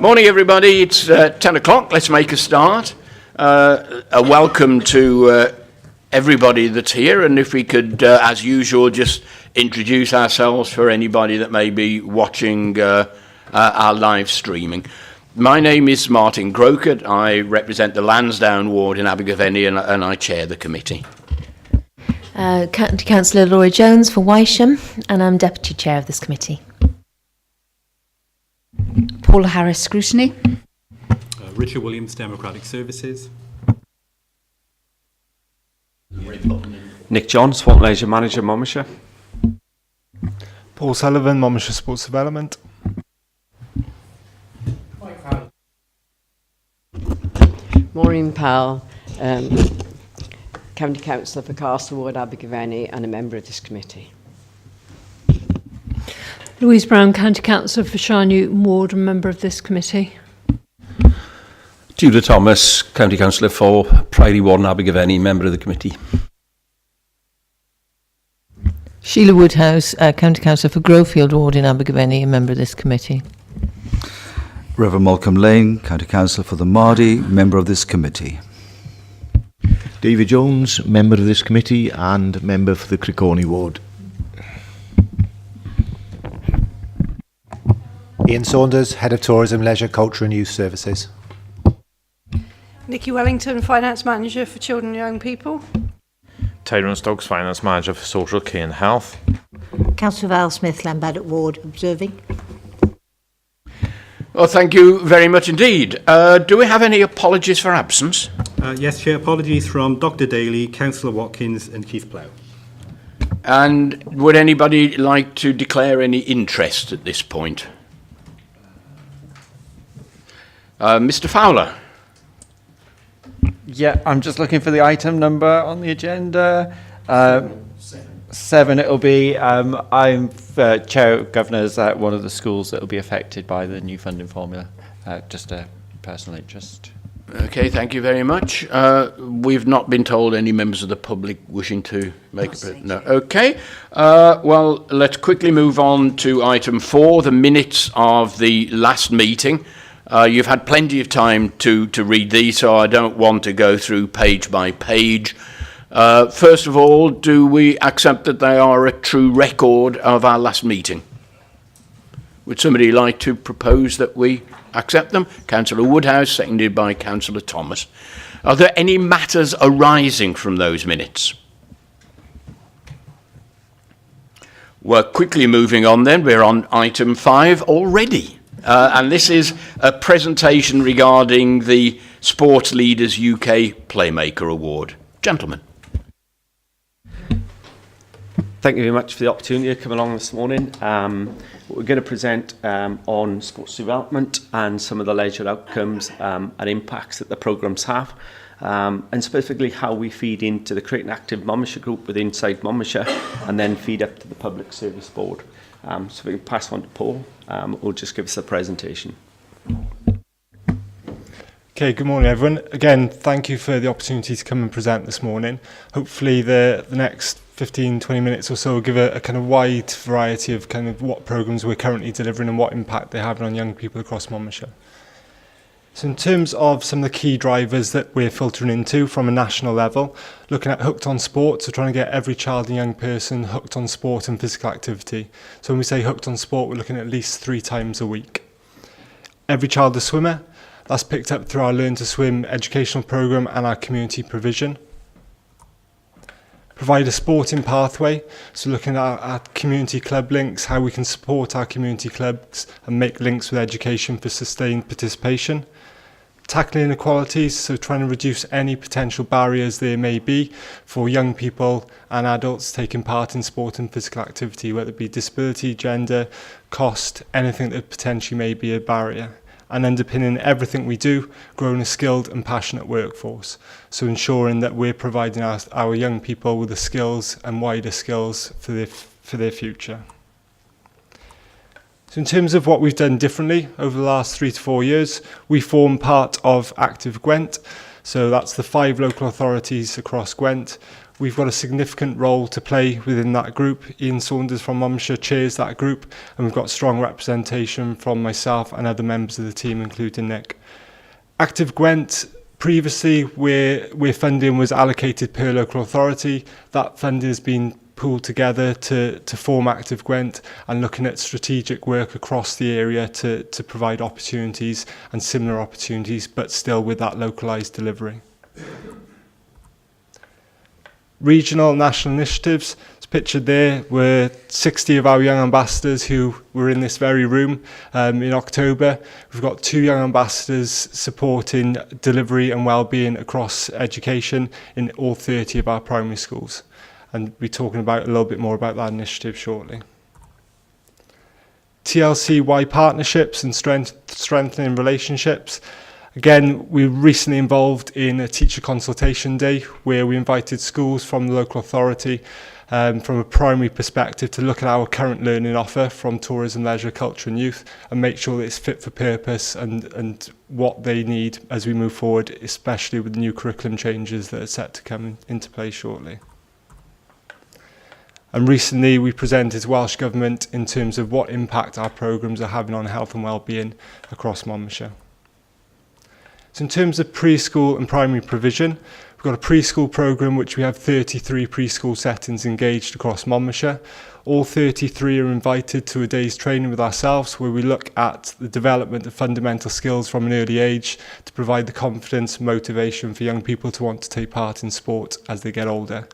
Morning, everybody. It's 10 o'clock. Let's make a start. A welcome to everybody that's here, and if we could, as usual, just introduce ourselves for anybody that may be watching our live streaming. My name is Martin Grokert. I represent the Lansdowne ward in Abergavenny, and I chair the committee. County Councillor Laura Jones for Wisham, and I'm Deputy Chair of this committee. Paula Harris, Scrutiny. Richard Williams, Democratic Services. Nick John, Swamp Leisure Manager, Monmouthshire. Paul Sullivan, Monmouthshire Sports Development. Maureen Powell, County Councillor for Castle Ward, Abergavenny, and a member of this committee. Louise Brown, County Councillor for Shire Newton Ward, and member of this committee. Tudor Thomas, County Councillor for Priory Ward and Abergavenny, member of the committee. Sheila Woodhouse, County Councillor for Grovefield Ward in Abergavenny, a member of this committee. Reverend Malcolm Lane, County Councillor for the Mardy, member of this committee. David Jones, member of this committee and member for the Criconi Ward. Ian Saunders, Head of Tourism, Leisure, Culture and Youth Services. Nikki Wellington, Finance Manager for Children and Young People. Tyrone Stokes, Finance Manager for Social Care and Health. Councillor Val Smith, Lambaddock Ward, observing. Well, thank you very much indeed. Do we have any apologies for absence? Yes, Chair. Apologies from Dr Daly, Councillor Watkins and Keith Plough. And would anybody like to declare any interest at this point? Mr. Fowler. Yeah, I'm just looking for the item number on the agenda. 7 it'll be. I'm Chair of Governors at one of the schools that will be affected by the new funding formula. Just a personal interest. Okay, thank you very much. We've not been told any members of the public wishing to make a... No. Okay. Well, let's quickly move on to item 4, the minutes of the last meeting. You've had plenty of time to read these, so I don't want to go through page by page. First of all, do we accept that they are a true record of our last meeting? Would somebody like to propose that we accept them? Councillor Woodhouse, seconded by Councillor Thomas. Are there any matters arising from those minutes? We're quickly moving on then. We're on item 5 already. And this is a presentation regarding the Sports Leaders UK Playmaker Award. Gentlemen. Thank you very much for the opportunity to come along this morning. We're going to present on sports development and some of the leisure outcomes and impacts that the programmes have, and specifically how we feed into the Create an Active Monmouthshire group within inside Monmouthshire and then feed up to the Public Service Board. So we can pass on to Paul, who'll just give us a presentation. Okay, good morning everyone. Again, thank you for the opportunity to come and present this morning. Hopefully the next 15-20 minutes or so will give a kind of wide variety of kind of what programmes we're currently delivering and what impact they're having on young people across Monmouthshire. So in terms of some of the key drivers that we're filtering into from a national level, looking at hooked on sport, so trying to get every child and young person hooked on sport and physical activity. So when we say hooked on sport, we're looking at least 3 times a week. Every child a swimmer, that's picked up through our Learn to Swim educational programme and our community provision. Provide a sporting pathway, so looking at our community club links, how we can support our community clubs and make links with education for sustained participation. Tackling inequalities, so trying to reduce any potential barriers there may be for young people and adults taking part in sport and physical activity, whether it be disability, gender, cost, anything that potentially may be a barrier. And underpinning everything we do, growing a skilled and passionate workforce. So ensuring that we're providing our young people with the skills and wider skills for their future. So in terms of what we've done differently over the last 3 to 4 years, we form part of Active Gwent. So that's the 5 local authorities across Gwent. We've got a significant role to play within that group. Ian Saunders from Monmouthshire chairs that group, and we've got strong representation from myself and other members of the team, including Nick. Active Gwent, previously where funding was allocated per local authority, that funding has been pooled together to form Active Gwent, and looking at strategic work across the area to provide opportunities and similar opportunities, but still with that localised delivery. Regional national initiatives, it's pictured there, were 60 of our young ambassadors who were in this very room in October. We've got 2 young ambassadors supporting delivery and wellbeing across education in all 30 of our primary schools. And we'll be talking about a little bit more about that initiative shortly. TLC-wide partnerships and strengthening relationships. Again, we were recently involved in a teacher consultation day where we invited schools from the local authority from a primary perspective to look at our current learning offer from tourism, leisure, culture and youth, and make sure that it's fit for purpose and what they need as we move forward, especially with the new curriculum changes that are set to come into place shortly. And recently we presented to Welsh Government in terms of what impact our programmes are having on health and wellbeing across Monmouthshire. So in terms of preschool and primary provision, we've got a preschool programme which we have 33 preschool settings engaged across Monmouthshire. All 33 are invited to a day's training with ourselves where we look at the development of fundamental skills from an early age to provide the confidence and motivation for young people to want to take part in sport as they get older.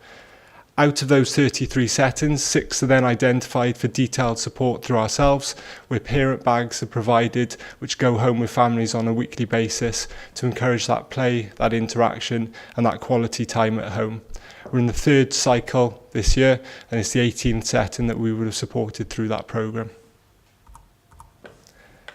Out of those 33 settings, 6 are then identified for detailed support through ourselves, where parent bags are provided, which go home with families on a weekly basis to encourage that play, that interaction, and that quality time at home. We're in the 3rd cycle this year, and it's the 18th setting that we would have supported through that programme.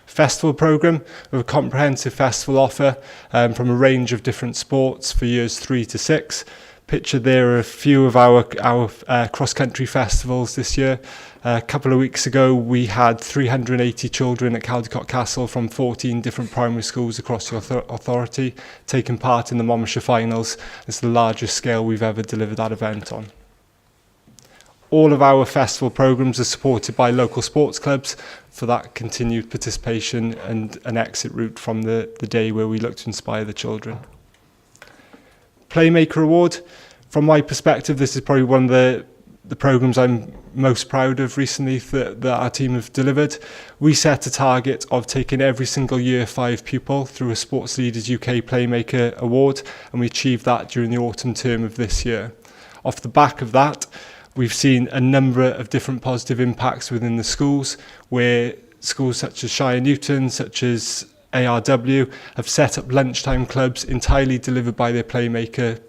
Festival programme, with a comprehensive festival offer from a range of different sports for years 3 to 6. Pictured there are a few of our cross-country festivals this year. A couple of weeks ago we had 380 children at Caldecott Castle from 14 different primary schools across the authority taking part in the Monmouthshire finals. It's the largest scale we've ever delivered that event on. All of our festival programmes are supported by local sports clubs for that continued participation and an exit route from the day where we look to inspire the children. Playmaker Award, from my perspective, this is probably one of the programmes I'm most proud of recently that our team have delivered. We set a target of taking every single Year 5 pupil through a Sports Leaders UK Playmaker Award, and we achieved that during the autumn term of this year. Off the back of that, we've seen a number of different positive impacts within the schools, where schools such as Shire Newton, such as ARW have set up lunchtime clubs entirely delivered by their Playmaker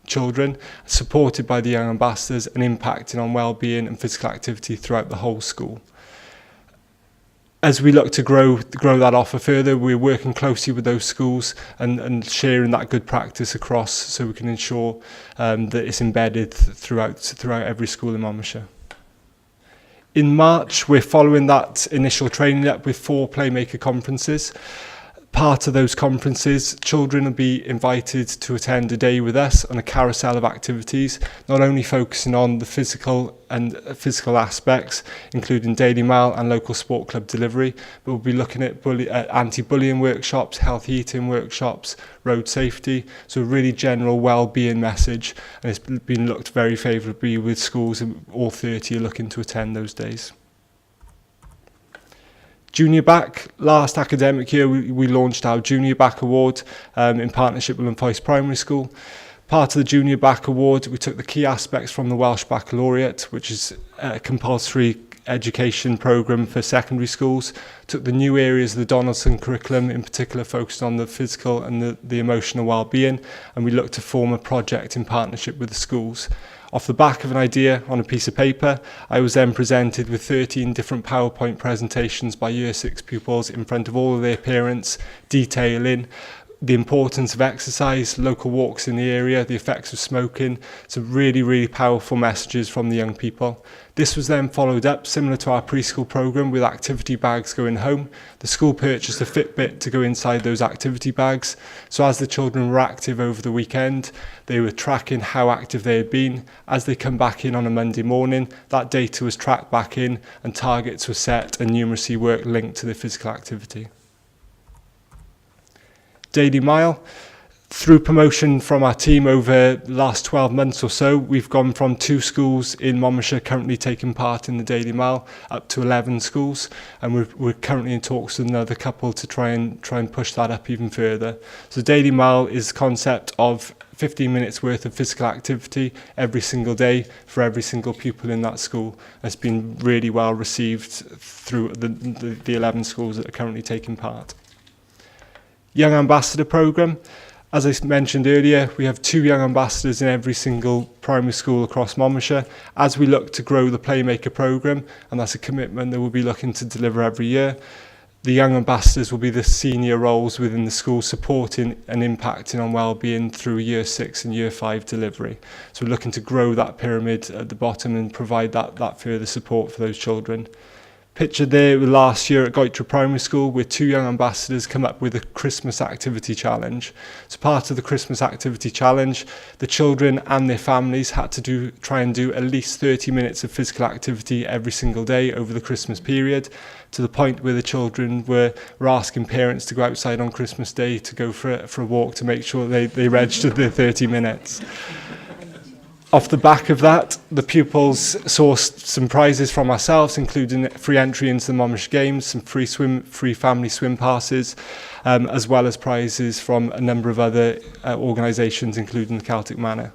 children, supported by the young ambassadors and impacting on wellbeing and physical activity throughout the whole school. As we look to grow that offer further, we're working closely with those schools and sharing that good practice across so we can ensure that it's embedded throughout every school in Monmouthshire. In March, we're following that initial training up with 4 Playmaker conferences. Part of those conferences, children will be invited to attend a day with us on a carousel of activities, not only focusing on the physical aspects, including Daily Mail and local sport club delivery, but we'll be looking at anti-bullying workshops, healthy eating workshops, road safety, so a really general well-being message, and it's been looked very favourably with schools, and all 30 are looking to attend those days. Junior Back, last academic year we launched our Junior Back Award in partnership with Untitled Primary School. Part of the Junior Back Award, we took the key aspects from the Welsh Baccalaureate, which is a compulsory education programme for secondary schools, took the new areas of the Donaldson curriculum, in particular focused on the physical and the emotional well-being, and we looked to form a project in partnership with the schools. Off the back of an idea on a piece of paper, I was then presented with 13 different PowerPoint presentations by Year 6 pupils in front of all of their parents, detailing the importance of exercise, local walks in the area, the effects of smoking, some really, really powerful messages from the young people. This was then followed up, similar to our preschool programme, with activity bags going home. The school purchased a Fitbit to go inside those activity bags. So as the children were active over the weekend, they were tracking how active they had been. As they come back in on a Monday morning, that data was tracked back in and targets were set and numeracy work linked to their physical activity. Daily Mile. Through promotion from our team over the last 12 months or so, we've gone from 2 schools in Monmouthshire currently taking part in the Daily Mile up to 11 schools, and we're currently in talks with another couple to try and push that up even further. So Daily Mile is a concept of 15 minutes worth of physical activity every single day for every single pupil in that school. It's been really well received through the 11 schools that are currently taking part. Young Ambassador Programme. As I mentioned earlier, we have 2 young ambassadors in every single primary school across Monmouthshire. As we look to grow the Playmaker programme, and that's a commitment that we'll be looking to deliver every year, the young ambassadors will be the senior roles within the school, supporting and impacting on wellbeing through year 6 and year 5 delivery. So we're looking to grow that pyramid at the bottom and provide that further support for those children. Pictured there last year at Goitra Primary School, where 2 young ambassadors come up with a Christmas activity challenge. So part of the Christmas activity challenge, the children and their families had to try and do at least 30 minutes of physical activity every single day over the Christmas period, to the point where the children were asking parents to go outside on Christmas Day to go for a walk to make sure they registered their 30 minutes. Off the back of that, the pupils sourced some prizes from ourselves, including free entry into the Monmouthshire Games, some free family swim passes, as well as prizes from a number of other organisations, including the Celtic Manor.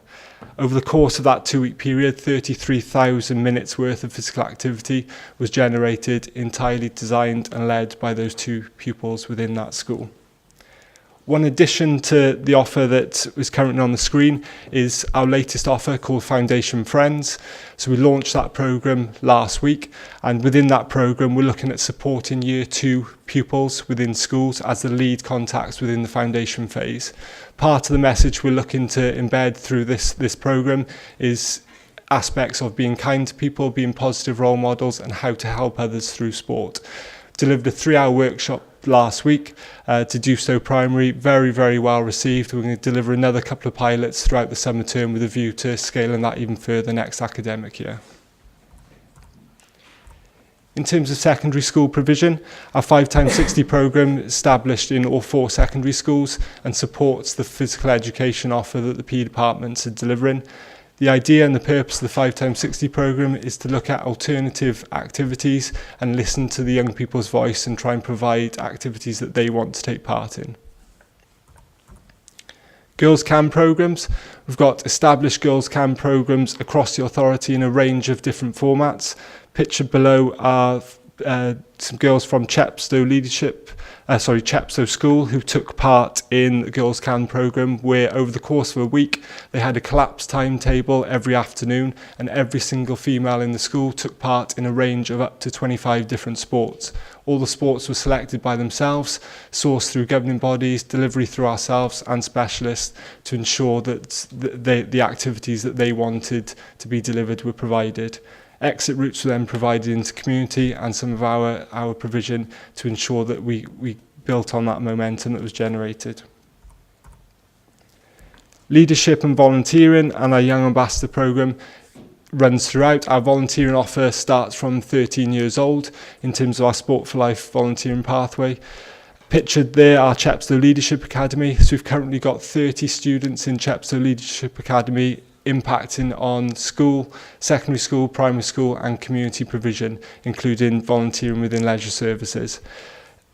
Over the course of that 2-week period, 33,000 minutes worth of physical activity was generated, entirely designed and led by those 2 pupils within that school. One addition to the offer that is currently on the screen is our latest offer called Foundation Friends. So we launched that programme last week, and within that programme we're looking at supporting year 2 pupils within schools as the lead contacts within the foundation phase. Part of the message we're looking to embed through this programme is aspects of being kind to people, being positive role models, and how to help others through sport. Delivered a 3-hour workshop last week to do so primary, very, very well received. We're going to deliver another couple of pilots throughout the summer term with a view to scaling that even further next academic year. In terms of secondary school provision, our 5x60 programme established in all 4 secondary schools and supports the physical education offer that the PE departments are delivering. The idea and the purpose of the 5x60 programme is to look at alternative activities and listen to the young people's voice and try and provide activities that they want to take part in. Girls Can programmes. We've got established Girls Can programmes across the authority in a range of different formats. Pictured below are some girls from Chepstow School who took part in the Girls Can programme, where over the course of a week they had a collapsed timetable every afternoon, and every single female in the school took part in a range of up to 25 different sports. All the sports were selected by themselves, sourced through governing bodies, delivery through ourselves and specialists to ensure that the activities that they wanted to be delivered were provided. Exit routes were then provided into community and some of our provision to ensure that we built on that momentum that was generated. Leadership and volunteering and our Young Ambassador programme runs throughout. Our volunteering offer starts from 13 years old in terms of our Sport for Life volunteering pathway. Pictured there, our Chepstow Leadership Academy. So we've currently got 30 students in Chepstow Leadership Academy impacting on school, secondary school, primary school and community provision, including volunteering within leisure services.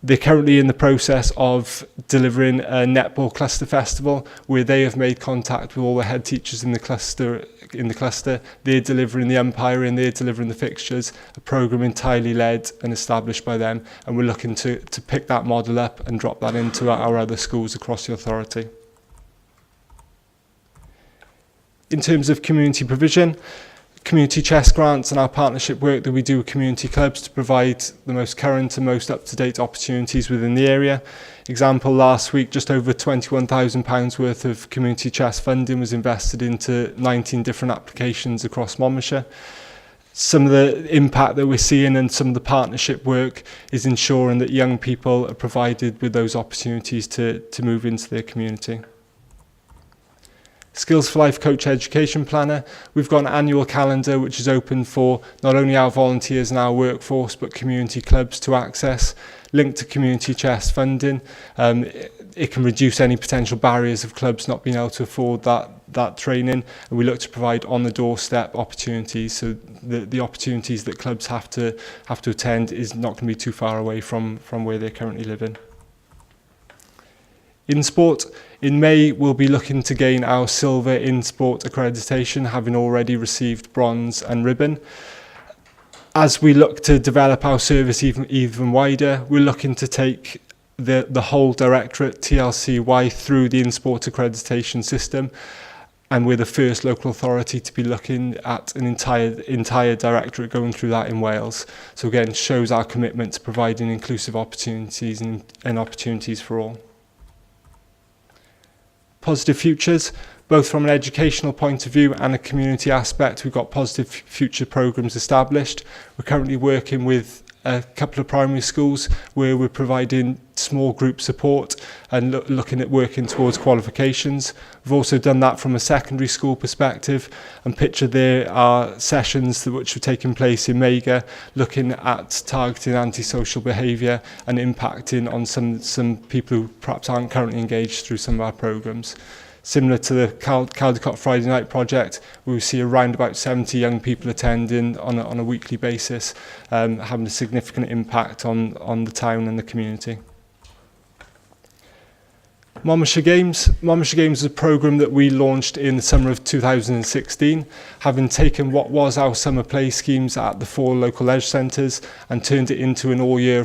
They're currently in the process of delivering a netball cluster festival where they have made contact with all the head teachers in the cluster. They're delivering the umpiring, they're delivering the fixtures, a programme entirely led and established by them, and we're looking to pick that model up and drop that into our other schools across the authority. In terms of community provision, community chess grants and our partnership work that we do with community clubs to provide the most current and most up-to-date opportunities within the area. Example, last week, just over £21,000 worth of community chess funding was invested into 19 different applications across Monmouthshire. Some of the impact that we're seeing and some of the partnership work is ensuring that young people are provided with those opportunities to move into their community. Skills for Life Coach Education Planner. We've got an annual calendar which is open for not only our volunteers and our workforce but community clubs to access, linked to community chess funding. It can reduce any potential barriers of clubs not being able to afford that training, and we look to provide on the doorstep opportunities, so the opportunities that clubs have to attend is not going to be too far away from where they're currently living. In sport, in May we'll be looking to gain our silver in sport accreditation, having already received bronze and ribbon. As we look to develop our service even wider, we're looking to take the whole directorate, TLCY, through the in-sport accreditation system, and we're the first local authority to be looking at an entire directorate going through that in Wales. So again, shows our commitment to providing inclusive opportunities and opportunities for all. Positive futures, both from an educational point of view and a community aspect. We've got positive future programs established. We're currently working with a couple of primary schools where we're providing small group support and looking at working towards qualifications. We've also done that from a secondary school perspective, and pictured there are sessions which are taking place in Mega, looking at targeting antisocial behaviour and impacting on some people who perhaps aren't currently engaged through some of our programmes. Similar to the Caldecott Friday Night project, we see around about 70 young people attending on a weekly basis, having a significant impact on the town and the community. Monmouthshire Games. Monmouthshire Games is a programme that we launched in the summer of 2016, having taken what was our summer play schemes at the 4 local leisure centres and turned it into an all year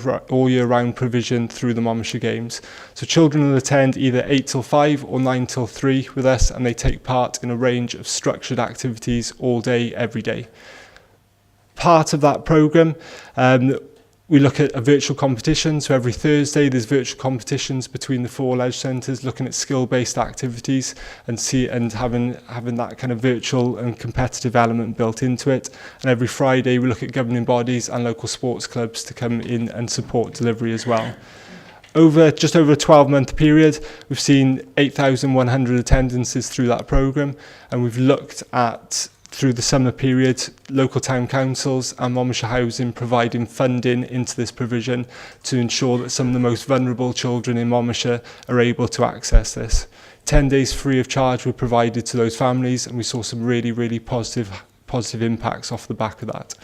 round provision through the Monmouthshire Games. So children will attend either 8 till 5 or 9 till 3 with us, and they take part in a range of structured activities all day, every day. Part of that programme, we look at a virtual competition, so every Thursday there's virtual competitions between the 4 leisure centres, looking at skill-based activities and having that kind of virtual and competitive element built into it. And every Friday we look at governing bodies and local sports clubs to come in and support delivery as well. Just over a 12-month period, we've seen 8,100 attendances through that programme, and we've looked at, through the summer period, local town councils and Monmouthshire Housing providing funding into this provision to ensure that some of the most vulnerable children in Monmouthshire are able to access this. 10 days free of charge were provided to those families, and we saw some really positive impacts off the back of that.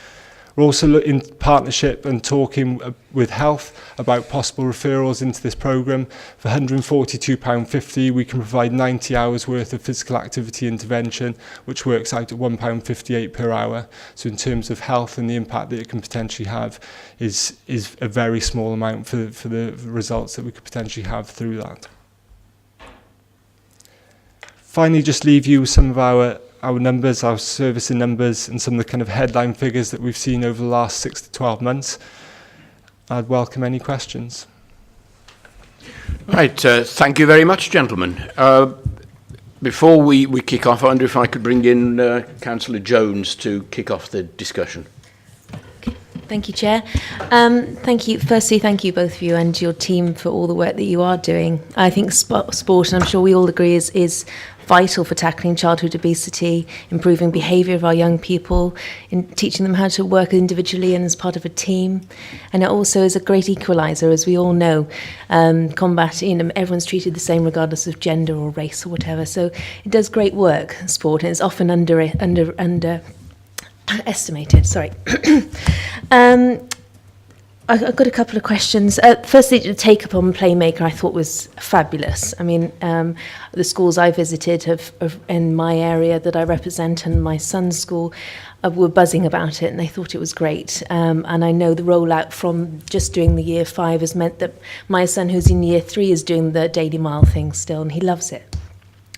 We're also in partnership and talking with Health about possible referrals into this programme. For £142.50, we can provide 90 hours worth of physical activity intervention, which works out at £1.58 per hour. So in terms of health and the impact that it can potentially have is a very small amount for the results that we could potentially have through that. Finally, just leave you with some of our numbers, our servicing numbers, and some of the kind of headline figures that we've seen over the last 6 to 12 months. I'd welcome any questions. Right, thank you very much, gentlemen. Before we kick off, I wonder if I could bring in Councillor Jones to kick off the discussion. Thank you, Chair. Firstly, thank you both of you and your team for all the work that you are doing. I think sport, and I'm sure we all agree, is vital for tackling childhood obesity, improving behaviour of our young people, in teaching them how to work individually and as part of a team. And it also is a great equaliser, as we all know. Everyone's treated the same regardless of gender or race or whatever. So it does great work, sport, and it's often underestimated. Sorry. I've got a couple of questions. Firstly, the take-up on Playmaker I thought was fabulous. I mean, the schools I visited in my area that I represent and my son's school were buzzing about it, and they thought it was great. And I know the rollout from just doing the year 5 has meant that my son, who's in year 3, is doing the Daily Mile thing still, and he loves it.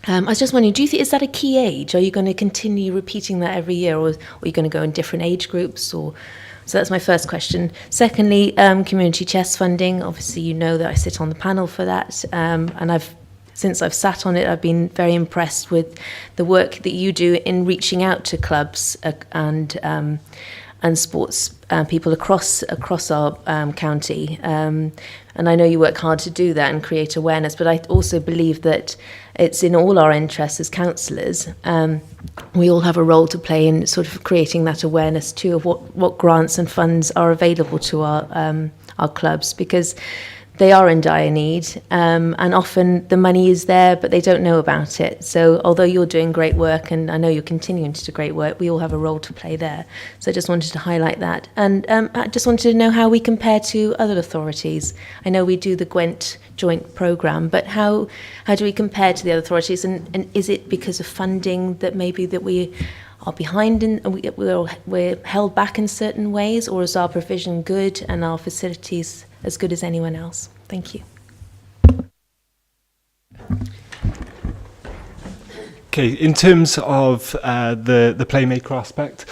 I was just wondering, do you think, is that a key age? Are you going to continue repeating that every year, or are you going to go in different age groups? Or so that's my first question. Secondly, community chest funding. Obviously, you know that I sit on the panel for that, and since I've sat on it, I've been very impressed with the work that you do in reaching out to clubs and sports people across our county. And I know you work hard to do that and create awareness, but I also believe that it's in all our interests as councillors. We all have a role to play in sort of creating that awareness too of what grants and funds are available to our clubs, because they are in dire need, and often the money is there, but they don't know about it. So although you're doing great work, and I know you're continuing to do great work, we all have a role to play there. So I just wanted to highlight that. And I just wanted to know how we compare to other authorities. I know we do the Gwent joint programme, but how do we compare to the other authorities? And is it because of funding that maybe that we are behind and we're held back in certain ways, or is our provision good and our facilities as good as anyone else? Thank you. Okay, in terms of the Playmaker aspect,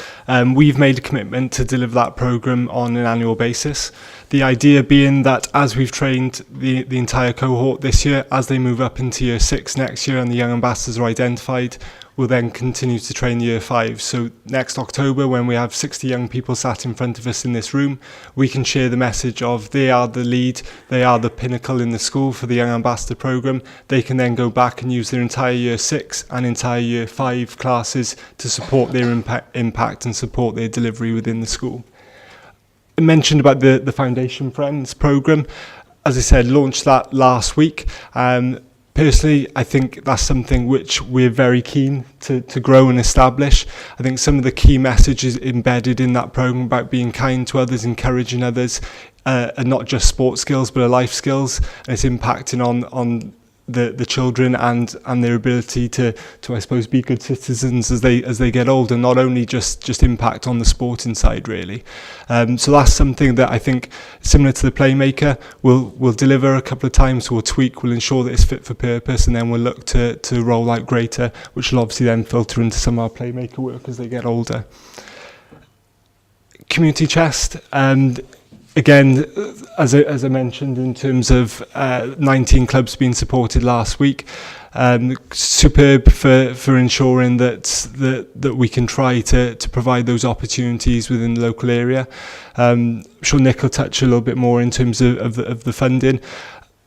we've made a commitment to deliver that programme on an annual basis. The idea being that as we've trained the entire cohort this year, as they move up into year 6 next year and the young ambassadors are identified, we'll then continue to train year 5. So next October, when we have 60 young people sat in front of us in this room, we can share the message of they are the lead, they are the pinnacle in the school for the Young Ambassador programme. They can then go back and use their entire year 6 and entire year 5 classes to support their impact and support their delivery within the school. I mentioned about the Foundation Friends programme. As I said, launched that last week. Personally, I think that's something which we're very keen to grow and establish. I think some of the key messages embedded in that programme about being kind to others, encouraging others, are not just sports skills, but are life skills. And it's impacting on the children and their ability to I suppose be good citizens as they get older, not only just impact on the sporting side really. So that's something that I think, similar to the Playmaker, we'll deliver a couple of times, we'll tweak, we'll ensure that it's fit for purpose, and then we'll look to roll out greater, which will obviously then filter into some of our Playmaker work as they get older. Community chest, and again, as I mentioned, in terms of 19 clubs being supported last week, superb for ensuring that we can try to provide those opportunities within the local area. I'm sure Nick will touch a little bit more in terms of the funding.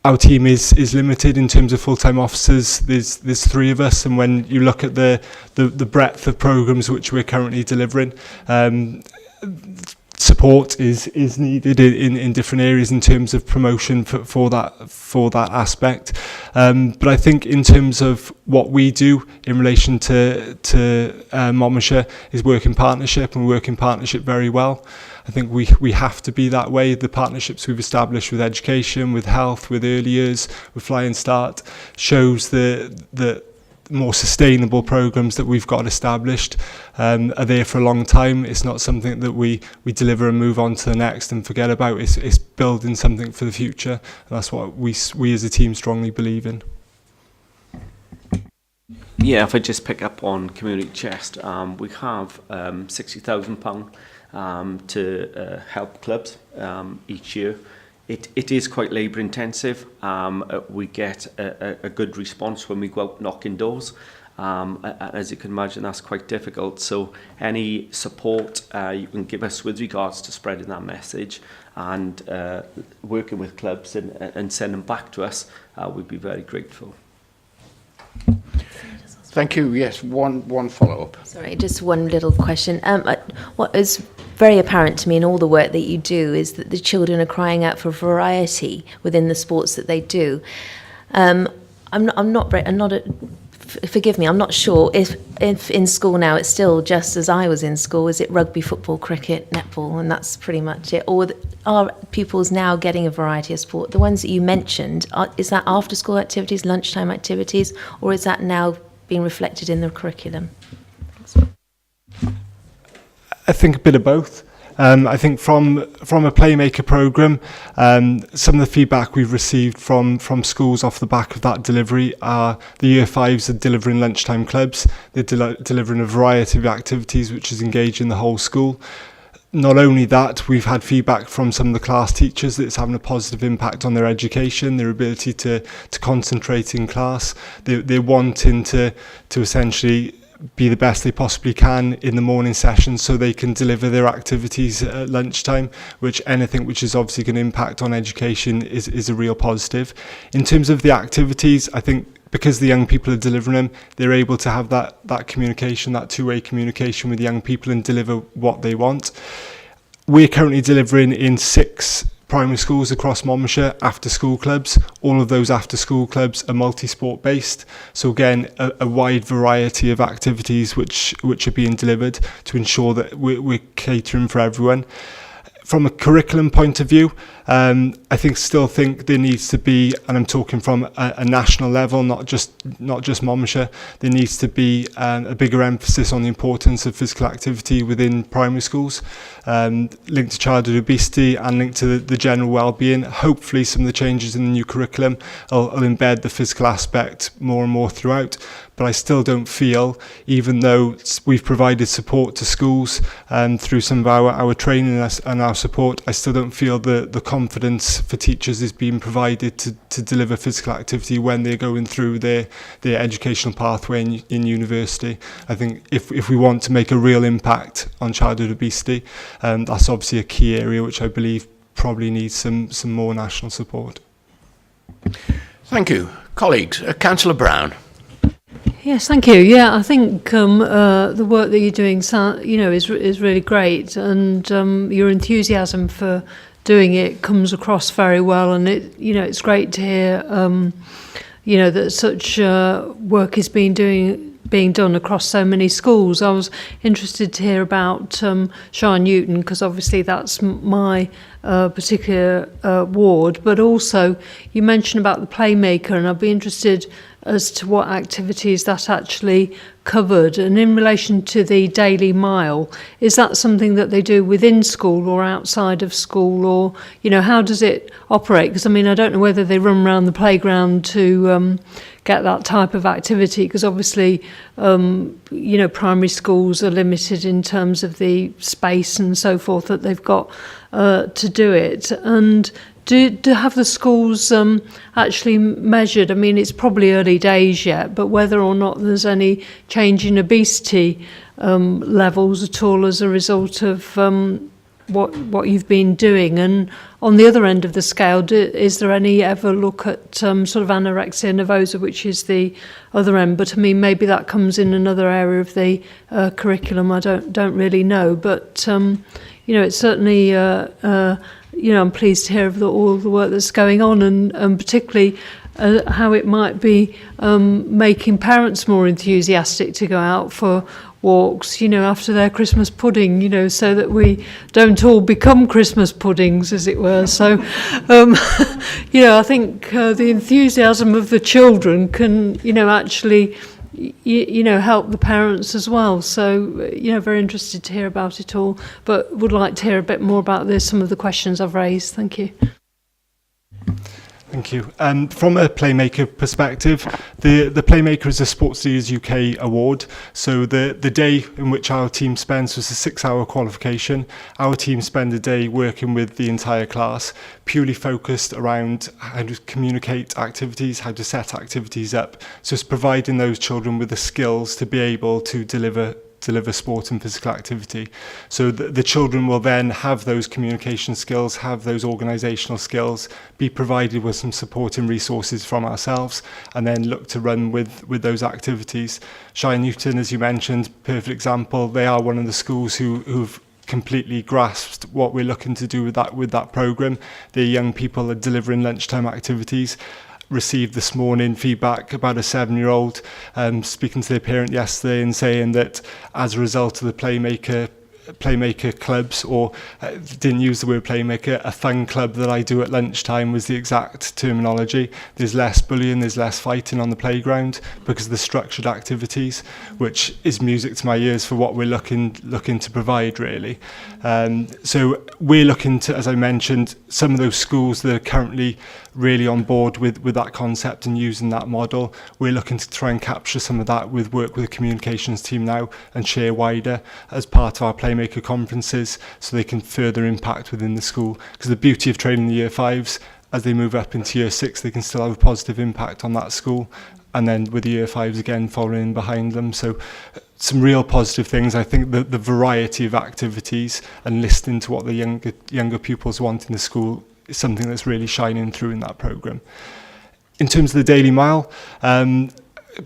Our team is limited in terms of full-time officers. There's 3 of us, and when you look at the breadth of programmes which we're currently delivering, support is needed in different areas in terms of promotion for that aspect. But I think in terms of what we do in relation to Monmouthshire is work in partnership, and we work in partnership very well. I think we have to be that way. The partnerships we've established with education, with health, with early years, with Flying Start, shows the more sustainable programs that we've got established are there for a long time. It's not something that we deliver and move on to the next and forget about. It's building something for the future, and that's what we as a team strongly believe in. Yeah, if I just pick up on Community Chest, we have £60,000 to help clubs each year. It is quite labour intensive. We get a good response when we go out knocking doors. As you can imagine, that's quite difficult. So any support you can give us with regards to spreading that message and working with clubs and send them back to us, we'd be very grateful. Thank you. Yes, one follow-up. Sorry, just one little question. What is very apparent to me in all the work that you do is that the children are crying out for variety within the sports that they do. Forgive me, I'm not sure if in school now it's still just as I was in school. Is it rugby, football, cricket, netball, and that's pretty much it? Or are pupils now getting a variety of sport? The ones that you mentioned, is that after school activities, lunchtime activities, or is that now being reflected in the curriculum? I think a bit of both. I think from a Playmaker programme, some of the feedback we've received from schools off the back of that delivery are the Year 5s are delivering lunchtime clubs. They're delivering a variety of activities which is engaging the whole school. Not only that, we've had feedback from some of the class teachers that it's having a positive impact on their education, their ability to concentrate in class. They're wanting to essentially be the best they possibly can in the morning sessions so they can deliver their activities at lunchtime, which anything which is obviously going to impact on education is a real positive. In terms of the activities, I think because the young people are delivering them, they're able to have that communication, that two-way communication with young people and deliver what they want. We're currently delivering in 6 primary schools across Monmouthshire after school clubs. All of those after school clubs are multi-sport based. So again, a wide variety of activities which are being delivered to ensure that we're catering for everyone. From a curriculum point of view, I still think there needs to be, and I'm talking from a national level, not just Monmouthshire, there needs to be a bigger emphasis on the importance of physical activity within primary schools, linked to childhood obesity and linked to the general well-being. Hopefully some of the changes in the new curriculum will embed the physical aspect more and more throughout. But I still don't feel, even though we've provided support to schools through some of our training and our support, I still don't feel the confidence for teachers is being provided to deliver physical activity when they're going through their educational pathway in university. I think if we want to make a real impact on childhood obesity, that's obviously a key area which I believe probably needs some more national support. Thank you. Colleagues, Councillor Brown. Yes, thank you. Yeah, I think the work that you're doing, is really great, and your enthusiasm for doing it comes across very well. And it's great to hear, that such work is being done across so many schools. I was interested to hear about Shire Newton, because obviously that's my particular ward, but also you mentioned about the Playmaker, and I'd be interested as to what activities that actually covered. And in relation to the Daily Mile, is that something that they do within school or outside of school, or how does it operate? Because I don't know whether they run around the playground to get that type of activity, because obviously primary schools are limited in terms of the space and so forth that they've got to do it. And do have the schools actually measured? It's probably early days yet, but whether or not there's any change in obesity levels at all as a result of what you've been doing. And on the other end of the scale, is there any ever look at sort of anorexia nervosa, which is the other end? But maybe that comes in another area of the curriculum. I don't really know, but it's certainly I'm pleased to hear of all the work that's going on, and particularly how it might be making parents more enthusiastic to go out for walks, after their Christmas pudding, so that we don't all become Christmas puddings, as it were. So, I think the enthusiasm of the children can, actually help the parents as well. So, very interested to hear about it all, but would like to hear a bit more about some of the questions I've raised. Thank you. Thank you. From a Playmaker perspective, the Playmaker is a Sports Leaders UK award. So the day in which our team spends was a 6-hour qualification. Our team spend a day working with the entire class, purely focused around how to communicate activities, how to set activities up. So it's providing those children with the skills to be able to deliver sport and physical activity. So the children will then have those communication skills, have those organisational skills, be provided with some support and resources from ourselves, and then look to run with those activities. Shire Newton, as you mentioned, perfect example. They are one of the schools who've completely grasped what we're looking to do with that programme. Their young people are delivering lunchtime activities. Received this morning feedback about a 7-year-old speaking to their parent yesterday and saying that as a result of the Playmaker playmaker clubs, or didn't use the word playmaker, a fun club that I do at lunchtime was the exact terminology. There's less bullying, there's less fighting on the playground because of the structured activities, which is music to my ears for what we're looking to provide, really. So we're looking to, as I mentioned, some of those schools that are currently really on board with that concept and using that model. We're looking to try and capture some of that with work with the communications team now and share wider as part of our Playmaker conferences, so they can further impact within the school. Because the beauty of training the year fives, as they move up into year six, they can still have a positive impact on that school, and then with the year fives again following behind them. So some real positive things. I think the variety of activities and listening to what the younger pupils want in the school is something that's really shining through in that programme. In terms of the Daily Mile,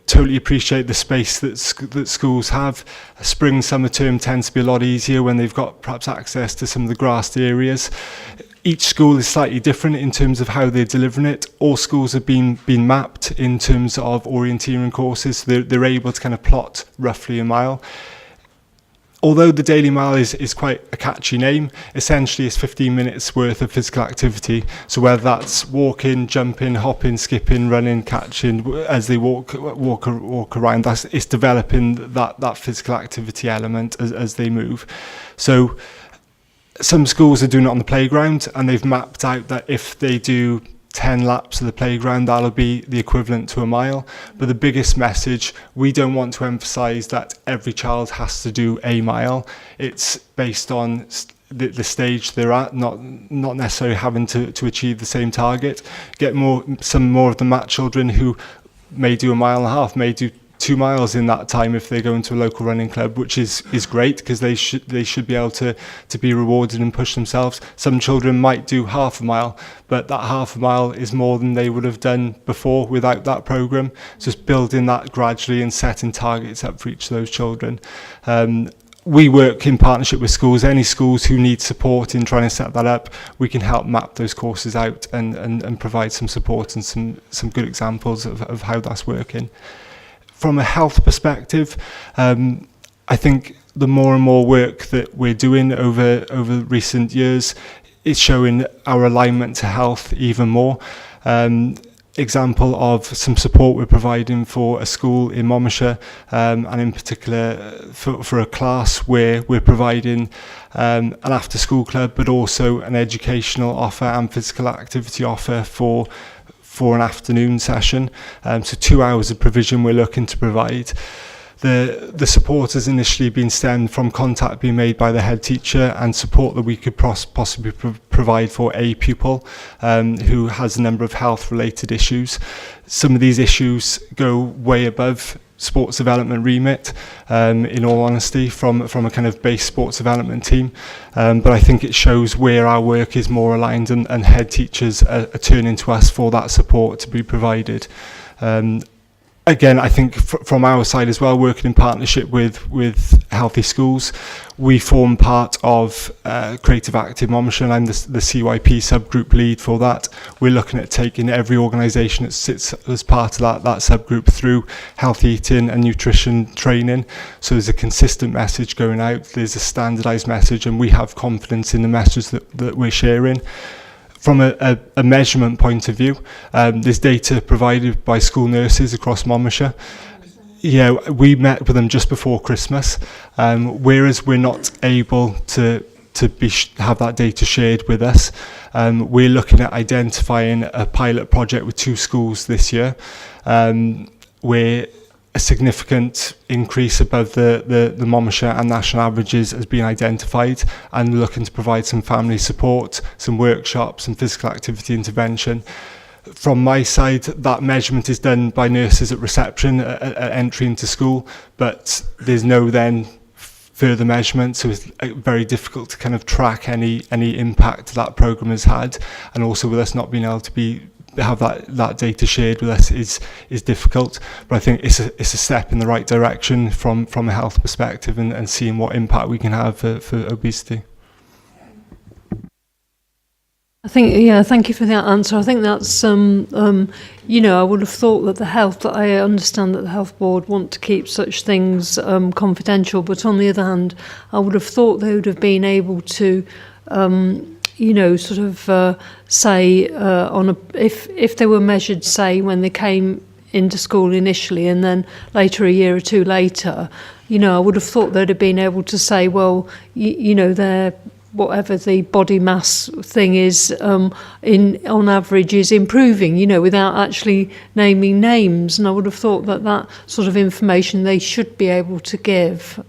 totally appreciate the space that schools have. Spring, summer term tends to be a lot easier when they've got perhaps access to some of the grassed areas. Each school is slightly different in terms of how they're delivering it. All schools have been mapped in terms of orienteering courses, so they're able to kind of plot roughly a mile. Although the Daily Mile is quite a catchy name, essentially it's 15 minutes worth of physical activity. So whether that's walking, jumping, hopping, skipping, running, catching, as they walk around, it's developing that physical activity element as they move. So some schools are doing it on the playground, and they've mapped out that if they do 10 laps of the playground, that'll be the equivalent to a mile. But the biggest message, we don't want to emphasize that every child has to do a mile. It's based on the stage they're at, not necessarily having to achieve the same target. Get some more of the MAT children who may do a mile and a half, may do 2 miles in that time if they go into a local running club, which is great, because they should be able to be rewarded and push themselves. Some children might do half a mile, but that half a mile is more than they would have done before without that programme. Just building that gradually and setting targets up for each of those children. We work in partnership with schools. Any schools who need support in trying to set that up, we can help map those courses out and provide some support and some good examples of how that's working. From a health perspective, I think the more and more work that we're doing over recent years is showing our alignment to health even more. Example of some support we're providing for a school in Monmouthshire, and in particular for a class where we're providing an after-school club, but also an educational offer and physical activity offer for an afternoon session. So 2 hours of provision we're looking to provide. The support has initially been stemmed from contact being made by the head teacher and support that we could possibly provide for a pupil who has a number of health related issues. Some of these issues go way above sports development remit, in all honesty, from a kind of base sports development team. But I think it shows where our work is more aligned, and head teachers are turning to us for that support to be provided. Again, I think from our side as well, working in partnership with Healthy Schools, we form part of Creative Active Monmouthshire, and I'm the CYP subgroup lead for that. We're looking at taking every organisation that sits as part of that subgroup through healthy eating and nutrition training. So there's a consistent message going out, there's a standardised message, and we have confidence in the message that we're sharing. From a measurement point of view, there's data provided by school nurses across Monmouthshire. Yeah, we met with them just before Christmas, whereas we're not able to have that data shared with us. We're looking at identifying a pilot project with 2 schools this year, where a significant increase above the Monmouthshire and national averages has been identified, and looking to provide some family support, some workshops, some physical activity intervention. From my side, that measurement is done by nurses at reception at entry into school, but there's no then further measurement, so it's very difficult to kind of track any impact that programme has had, and also with us not being able to have that data shared with us is difficult. But I think it's a step in the right direction from a health perspective, and seeing what impact we can have for obesity. Thank you for that answer. I think that's, I would have thought that I understand that the health board want to keep such things confidential, but on the other hand, I would have thought they would have been able to, say if they were measured, say, when they came into school initially and then later, a year or two later, I would have thought they'd have been able to say, well, they're whatever the body mass thing is, on average is improving, without actually naming names. And I would have thought that sort of information they should be able to give,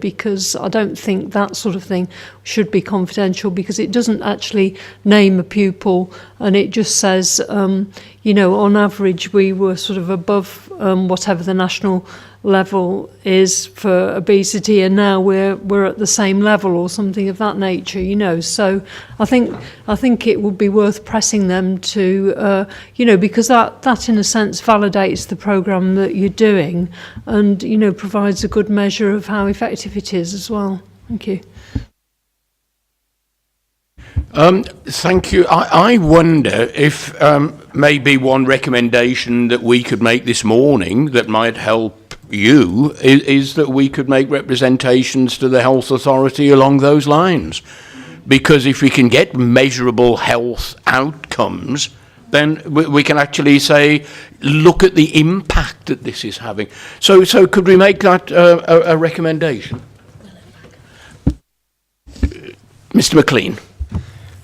because I don't think that sort of thing should be confidential, because it doesn't actually name a pupil, and it just says, on average we were sort of above whatever the national level is for obesity, and now we're at the same level or something of that nature, So I think it would be worth pressing them to, because that in a sense validates the programme that you're doing, and provides a good measure of how effective it is as well. Thank you. Thank you. I wonder if maybe one recommendation that we could make this morning that might help you is that we could make representations to the health authority along those lines. Because if we can get measurable health outcomes, then we can actually say, look at the impact that this is having. So could we make that a recommendation? Mr. McLean.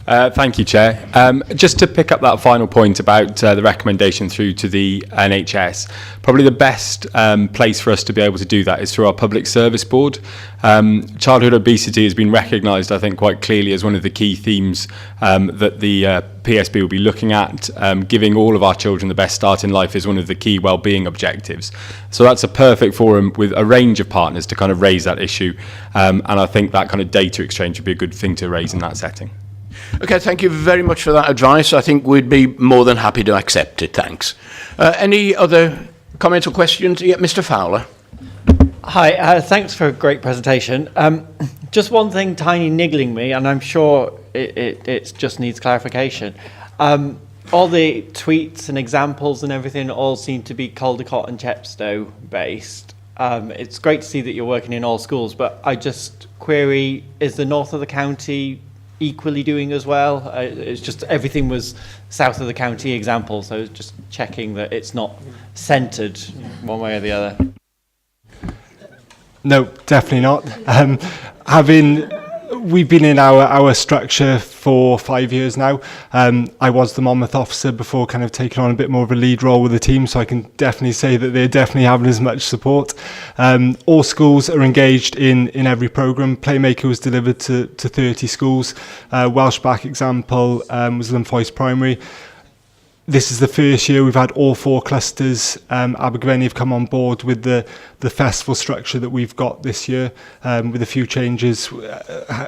Thank you, Chair. Just to pick up that final point about the recommendation through to the NHS, probably the best place for us to be able to do that is through our Public Service Board. Childhood obesity has been recognised, I think, quite clearly as one of the key themes that the PSB will be looking at. Giving all of our children the best start in life is one of the key wellbeing objectives. So that's a perfect forum with a range of partners to kind of raise that issue. And I think that kind of data exchange would be a good thing to raise in that setting. Okay, thank you very much for that advice. I think we'd be more than happy to accept it. Thanks. Any other comments or questions? Yeah, Mr. Fowler. Hi, thanks for a great presentation. Just one thing tiny niggling me, and I'm sure it just needs clarification. All the tweets and examples and everything all seem to be Caldecott and Chepstow based. It's great to see that you're working in all schools, but I just query, is the north of the county equally doing as well? It's just everything was south of the county example, so just checking that it's not centred one way or the other. No, definitely not. We've been in our structure for 5 years now. I was the Monmouth officer before kind of taking on a bit more of a lead role with the team, so I can definitely say that they're definitely having as much support. All schools are engaged in every programme. Playmaker was delivered to 30 schools. Welsh Back example was Lymfoes Primary. This is the first year we've had all 4 clusters. Abergavenny have come on board with the festival structure that we've got this year, with a few changes,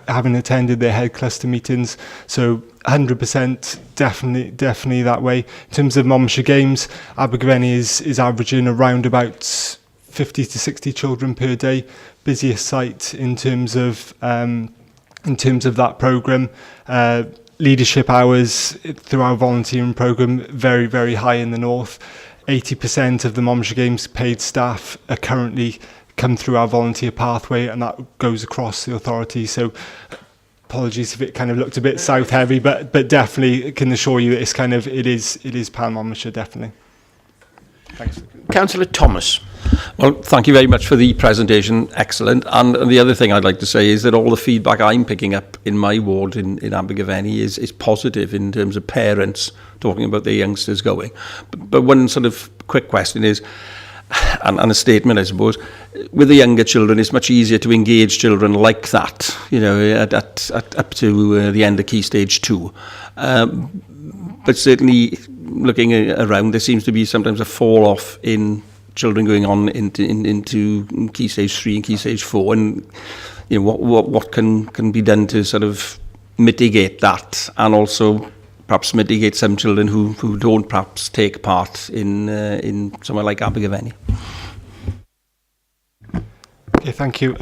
having attended their head cluster meetings. So 100% definitely that way. In terms of Monmouthshire Games, Abergavenny is averaging around about 50 to 60 children per day. Busiest site in terms of that programme. Leadership hours through our volunteering programme, very, very high in the north. 80% of the Monmouthshire Games paid staff are currently come through our volunteer pathway, and that goes across the authority. So apologies if it kind of looked a bit south heavy, but definitely can assure you that it is Pan Monmouthshire, definitely. Thanks. Councillor Thomas. Well, thank you very much for the presentation. Excellent. And the other thing I'd like to say is that all the feedback I'm picking up in my ward in Abergavenny is positive in terms of parents talking about their youngsters going. But one sort of quick question is, and a statement, I suppose, with the younger children, it's much easier to engage children like that, at up to the end of Key Stage 2. But certainly, looking around, there seems to be sometimes a fall off in children going on into Key Stage 3 and Key Stage 4, and what can be done to sort of mitigate that, and also perhaps mitigate some children who don't perhaps take part in somewhere like Abergavenny. Okay, thank you.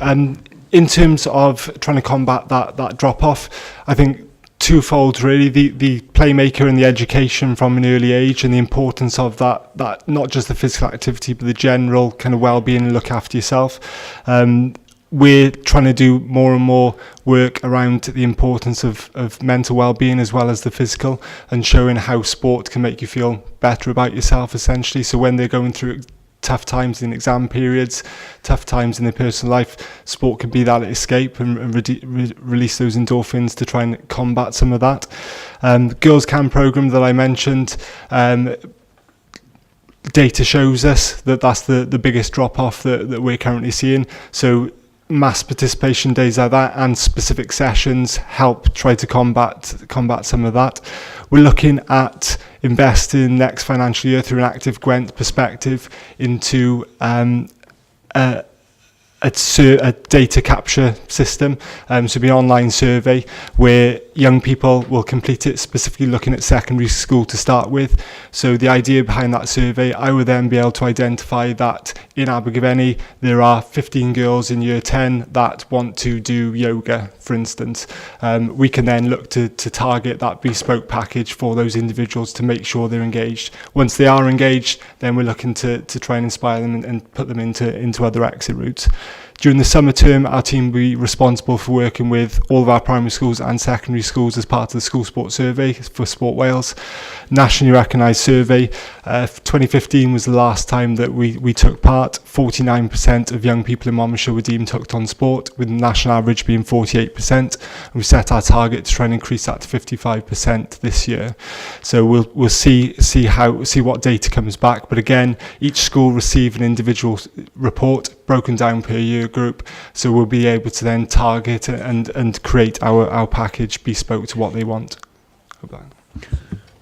In terms of trying to combat that drop off, I think twofold really, the playmaker and the education from an early age, and the importance of that not just the physical activity but the general kind of well-being and look after yourself. We're trying to do more and more work around the importance of mental well-being as well as the physical, and showing how sport can make you feel better about yourself essentially. So when they're going through tough times in exam periods, tough times in their personal life, sport can be that escape and release those endorphins to try and combat some of that. Girls Camp programme that I mentioned, data shows us that that's the biggest drop-off that we're currently seeing. So mass participation days like that and specific sessions help try to combat some of that. We're looking at investing next financial year through an active Gwent perspective into a data capture system, so it'll be an online survey where young people will complete it, specifically looking at secondary school to start with. So the idea behind that survey, I would then be able to identify that in Abergavenny there are 15 girls in year 10 that want to do yoga, for instance. We can then look to target that bespoke package for those individuals to make sure they're engaged. Once they are engaged, then we're looking to try and inspire them and put them into other exit routes. During the summer term, our team will be responsible for working with all of our primary schools and secondary schools as part of the school sports survey for Sport Wales. Nationally recognised survey. 2015 was the last time that we took part. 49% of young people in Monmouthshire were deemed hooked on sport, with the national average being 48%. And we set our target to try and increase that to 55% this year. So we'll see what data comes back. But again, each school receive an individual report broken down per year group, so we'll be able to then target and create our package bespoke to what they want.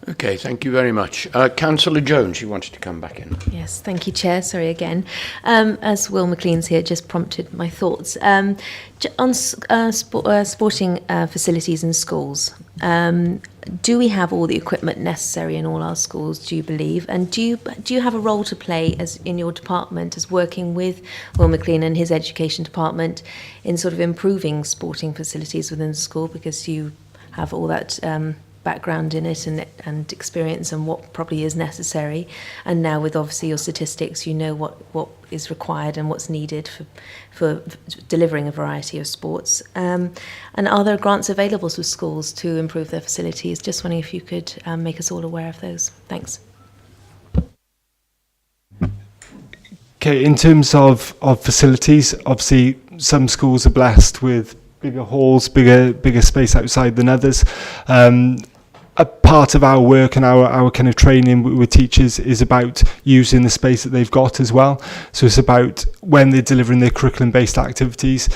Okay, thank you very much. Councillor Jones, you wanted to come back in. Yes, thank you, Chair. Sorry again. As Will McLean's here, just prompted my thoughts. On sporting facilities in schools, do we have all the equipment necessary in all our schools, do you believe? And do you have a role to play as in your department as working with Will McLean and his education department in sort of improving sporting facilities within the school, because you have all that background in it and experience and what probably is necessary, and now with obviously your statistics, you know what is required and what's needed for delivering a variety of sports, and are there grants available to schools to improve their facilities? Just wondering if you could make us all aware of those. Thanks. Okay, in terms of facilities, obviously some schools are blessed with bigger halls, bigger space outside than others. A part of our work and our kind of training with teachers is about using the space that they've got as well. So it's about when they're delivering their curriculum-based activities.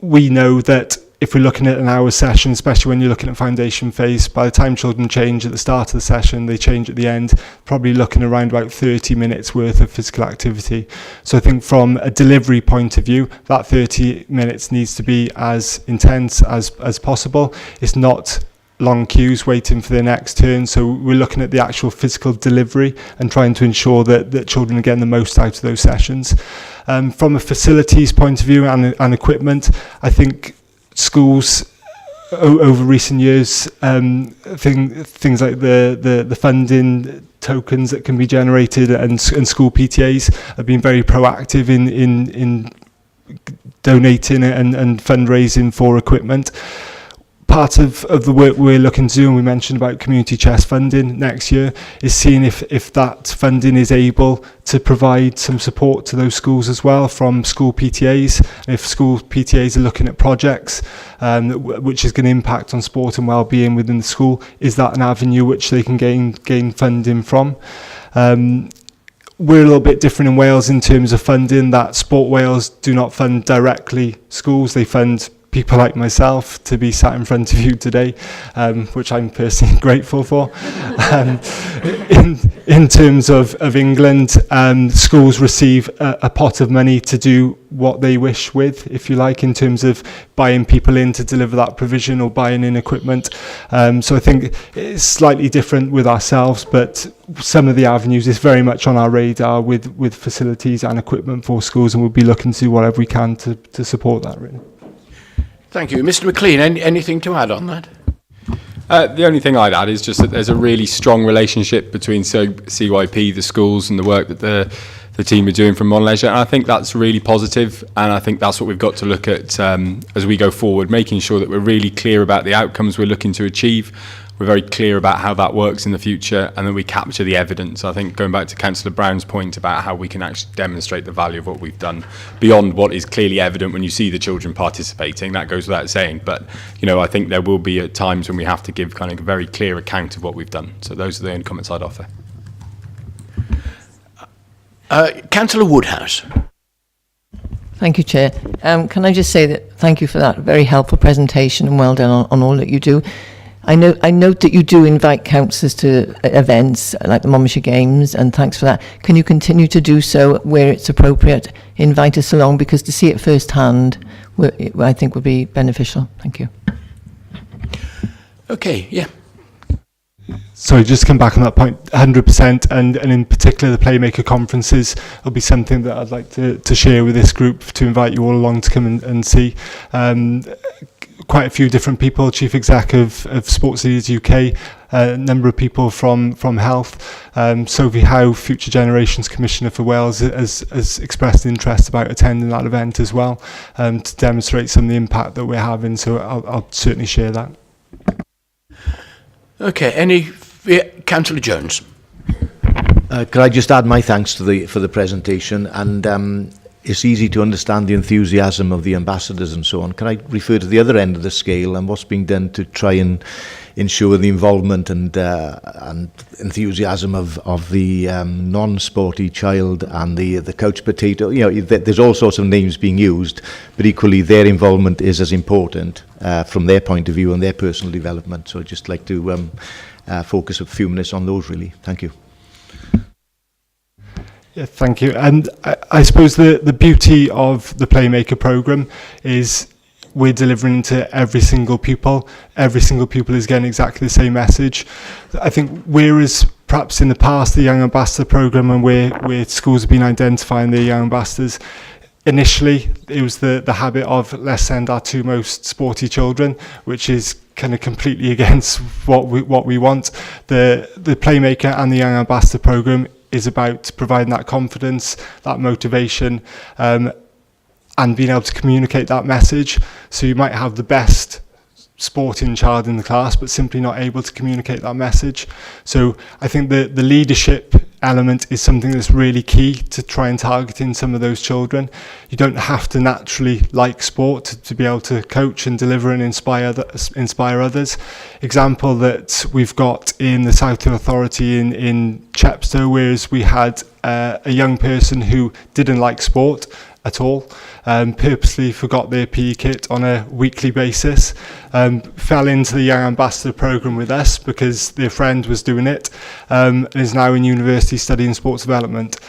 We know that if we're looking at an hour session, especially when you're looking at foundation phase, by the time children change at the start of the session, they change at the end, probably looking around about 30 minutes worth of physical activity. So I think from a delivery point of view, that 30 minutes needs to be as intense as possible. It's not long queues waiting for their next turn, so we're looking at the actual physical delivery and trying to ensure that children are getting the most out of those sessions. From a facilities point of view and equipment, I think schools over recent years, things like the funding tokens that can be generated and school PTAs have been very proactive in donating and fundraising for equipment. Part of the work we're looking to do, and we mentioned about community chest funding next year, is seeing if that funding is able to provide some support to those schools as well from school PTAs. And if school PTAs are looking at projects which is going to impact on sport and well-being within the school, is that an avenue which they can gain funding from? We're a little bit different in Wales in terms of funding, that Sport Wales do not fund directly schools, they fund people like myself to be sat in front of you today, which I'm personally grateful for. In terms of England, schools receive a pot of money to do what they wish with, if you like, in terms of buying people in to deliver that provision or buying in equipment. So I think it's slightly different with ourselves, but some of the avenues is very much on our radar with facilities and equipment for schools, and we'll be looking to do whatever we can to support that, really. Thank you. Mr. McLean, anything to add on that? The only thing I'd add is just that there's a really strong relationship between CYP, the schools, and the work that the team are doing from Montelure, and I think that's really positive, and I think that's what we've got to look at as we go forward, making sure that we're really clear about the outcomes we're looking to achieve. We're very clear about how that works in the future, and then we capture the evidence. I think going back to Councillor Brown's point about how we can actually demonstrate the value of what we've done beyond what is clearly evident when you see the children participating, that goes without saying. But, you know, I think there will be at times when we have to give kind of a very clear account of what we've done. So those are the only comments I'd offer. Councillor Woodhouse. Thank you, Chair. Can I just say that thank you for that very helpful presentation and well done on all that you do. I note that you do invite councillors to events like the Monmouthshire Games, and thanks for that. Can you continue to do so where it's appropriate? Invite us along, because to see it firsthand, I think would be beneficial. Thank you. Okay, yeah. Sorry, just to come back on that point, 100%, and in particular the Playmaker conferences will be something that I'd like to share with this group, to invite you all along to come and see. Quite a few different people, Chief Exec of Sports Leaders UK, a number of people from Health. Sophie Howe, Future Generations Commissioner for Wales, has expressed interest about attending that event as well, to demonstrate some of the impact that we're having, so I'll certainly share that. Okay, Councillor Jones. Could I just add my thanks for the presentation, and it's easy to understand the enthusiasm of the ambassadors and so on. Can I refer to the other end of the scale and what's being done to try and ensure the involvement and enthusiasm of the non-sporty child and the couch potato? You know, there's all sorts of names being used, but equally their involvement is as important from their point of view and their personal development. So I'd just like to focus a few minutes on those, really. Thank you. Yeah, thank you. And I suppose the beauty of the Playmaker programme is we're delivering to every single pupil. Every single pupil is getting exactly the same message. I think whereas perhaps in the past the Young Ambassador programme, and where schools have been identifying their young ambassadors, initially it was the habit of let's send our two most sporty children, which is kind of completely against what we want. The Playmaker and the Young Ambassador programme is about providing that confidence, that motivation, and being able to communicate that message. So you might have the best sporting child in the class, but simply not able to communicate that message. So I think the leadership element is something that's really key to try and target in some of those children. You don't have to naturally like sport to be able to coach and deliver and inspire others. Example that we've got in the South Hill Authority in Chepstow, whereas we had a young person who didn't like sport at all, purposely forgot their PE kit on a weekly basis, fell into the Young Ambassador programme with us because their friend was doing it, and is now in university studying sports development,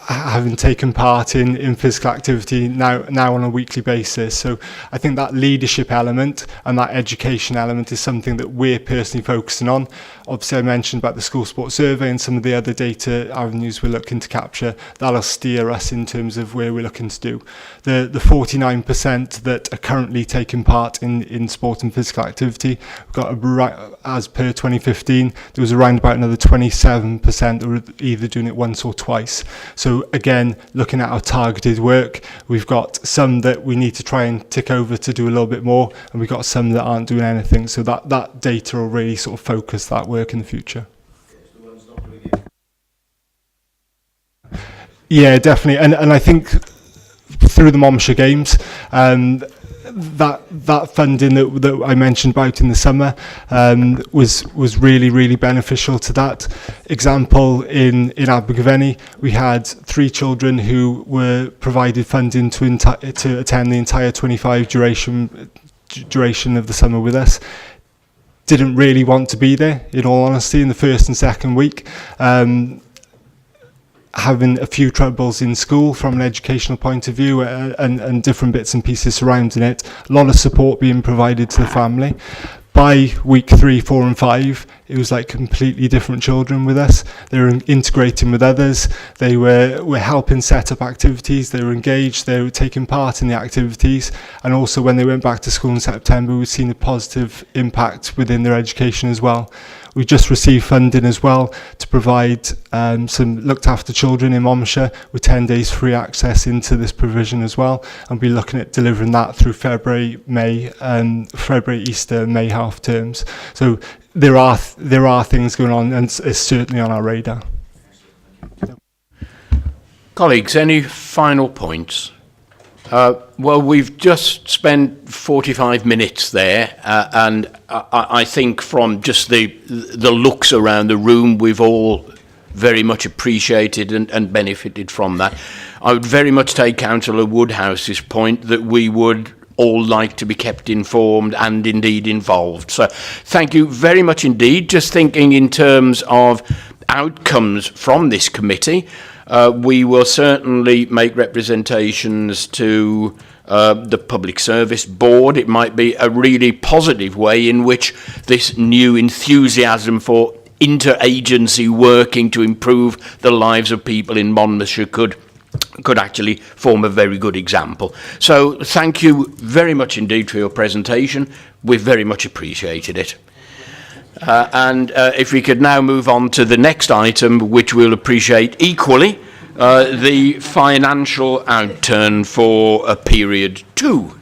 having taken part in physical activity now on a weekly basis. So I think that leadership element and that education element is something that we're personally focusing on. Obviously I mentioned about the school sports survey and some of the other data avenues we're looking to capture. That'll steer us in terms of where we're looking to do. The 49% that are currently taking part in sport and physical activity, we've got as per 2015, there was around about another 27% that were either doing it once or twice. So again, looking at our targeted work, we've got some that we need to try and tick over to do a little bit more, and we've got some that aren't doing anything. So that data will really sort of focus that work in the future. Yeah, definitely. And I think through the Monmouthshire Games, that funding that I mentioned about in the summer was really beneficial to that. Example, in Abergavenny, we had 3 children who were provided funding to attend the entire 25 duration of the summer with us. Didn't really want to be there, in all honesty, in the first and second week. Having a few troubles in school from an educational point of view, and different bits and pieces surrounding it. A lot of support being provided to the family. By week 3, 4 and 5, it was like completely different children with us. They were integrating with others. They were helping set up activities. They were engaged. They were taking part in the activities. And also when they went back to school in September, we've seen a positive impact within their education as well. We just received funding as well to provide some looked after children in Monmouthshire with 10 days free access into this provision as well. And we'll be looking at delivering that through February, Easter, May half terms. So there are things going on, and it's certainly on our radar. Colleagues, any final points? Well, we've just spent 45 minutes there, and I think from just the looks around the room, we've all very much appreciated and benefited from that. I would very much take Councillor Woodhouse's point that we would all like to be kept informed and indeed involved. So thank you very much indeed. Just thinking in terms of outcomes from this committee, we will certainly make representations to the Public Service Board. It might be a really positive way in which this new enthusiasm for interagency working to improve the lives of people in Monmouthshire could actually form a very good example. So thank you very much indeed for your presentation. We've very much appreciated it. And if we could now move on to the next item, which we'll appreciate equally, the financial outturn for period 2.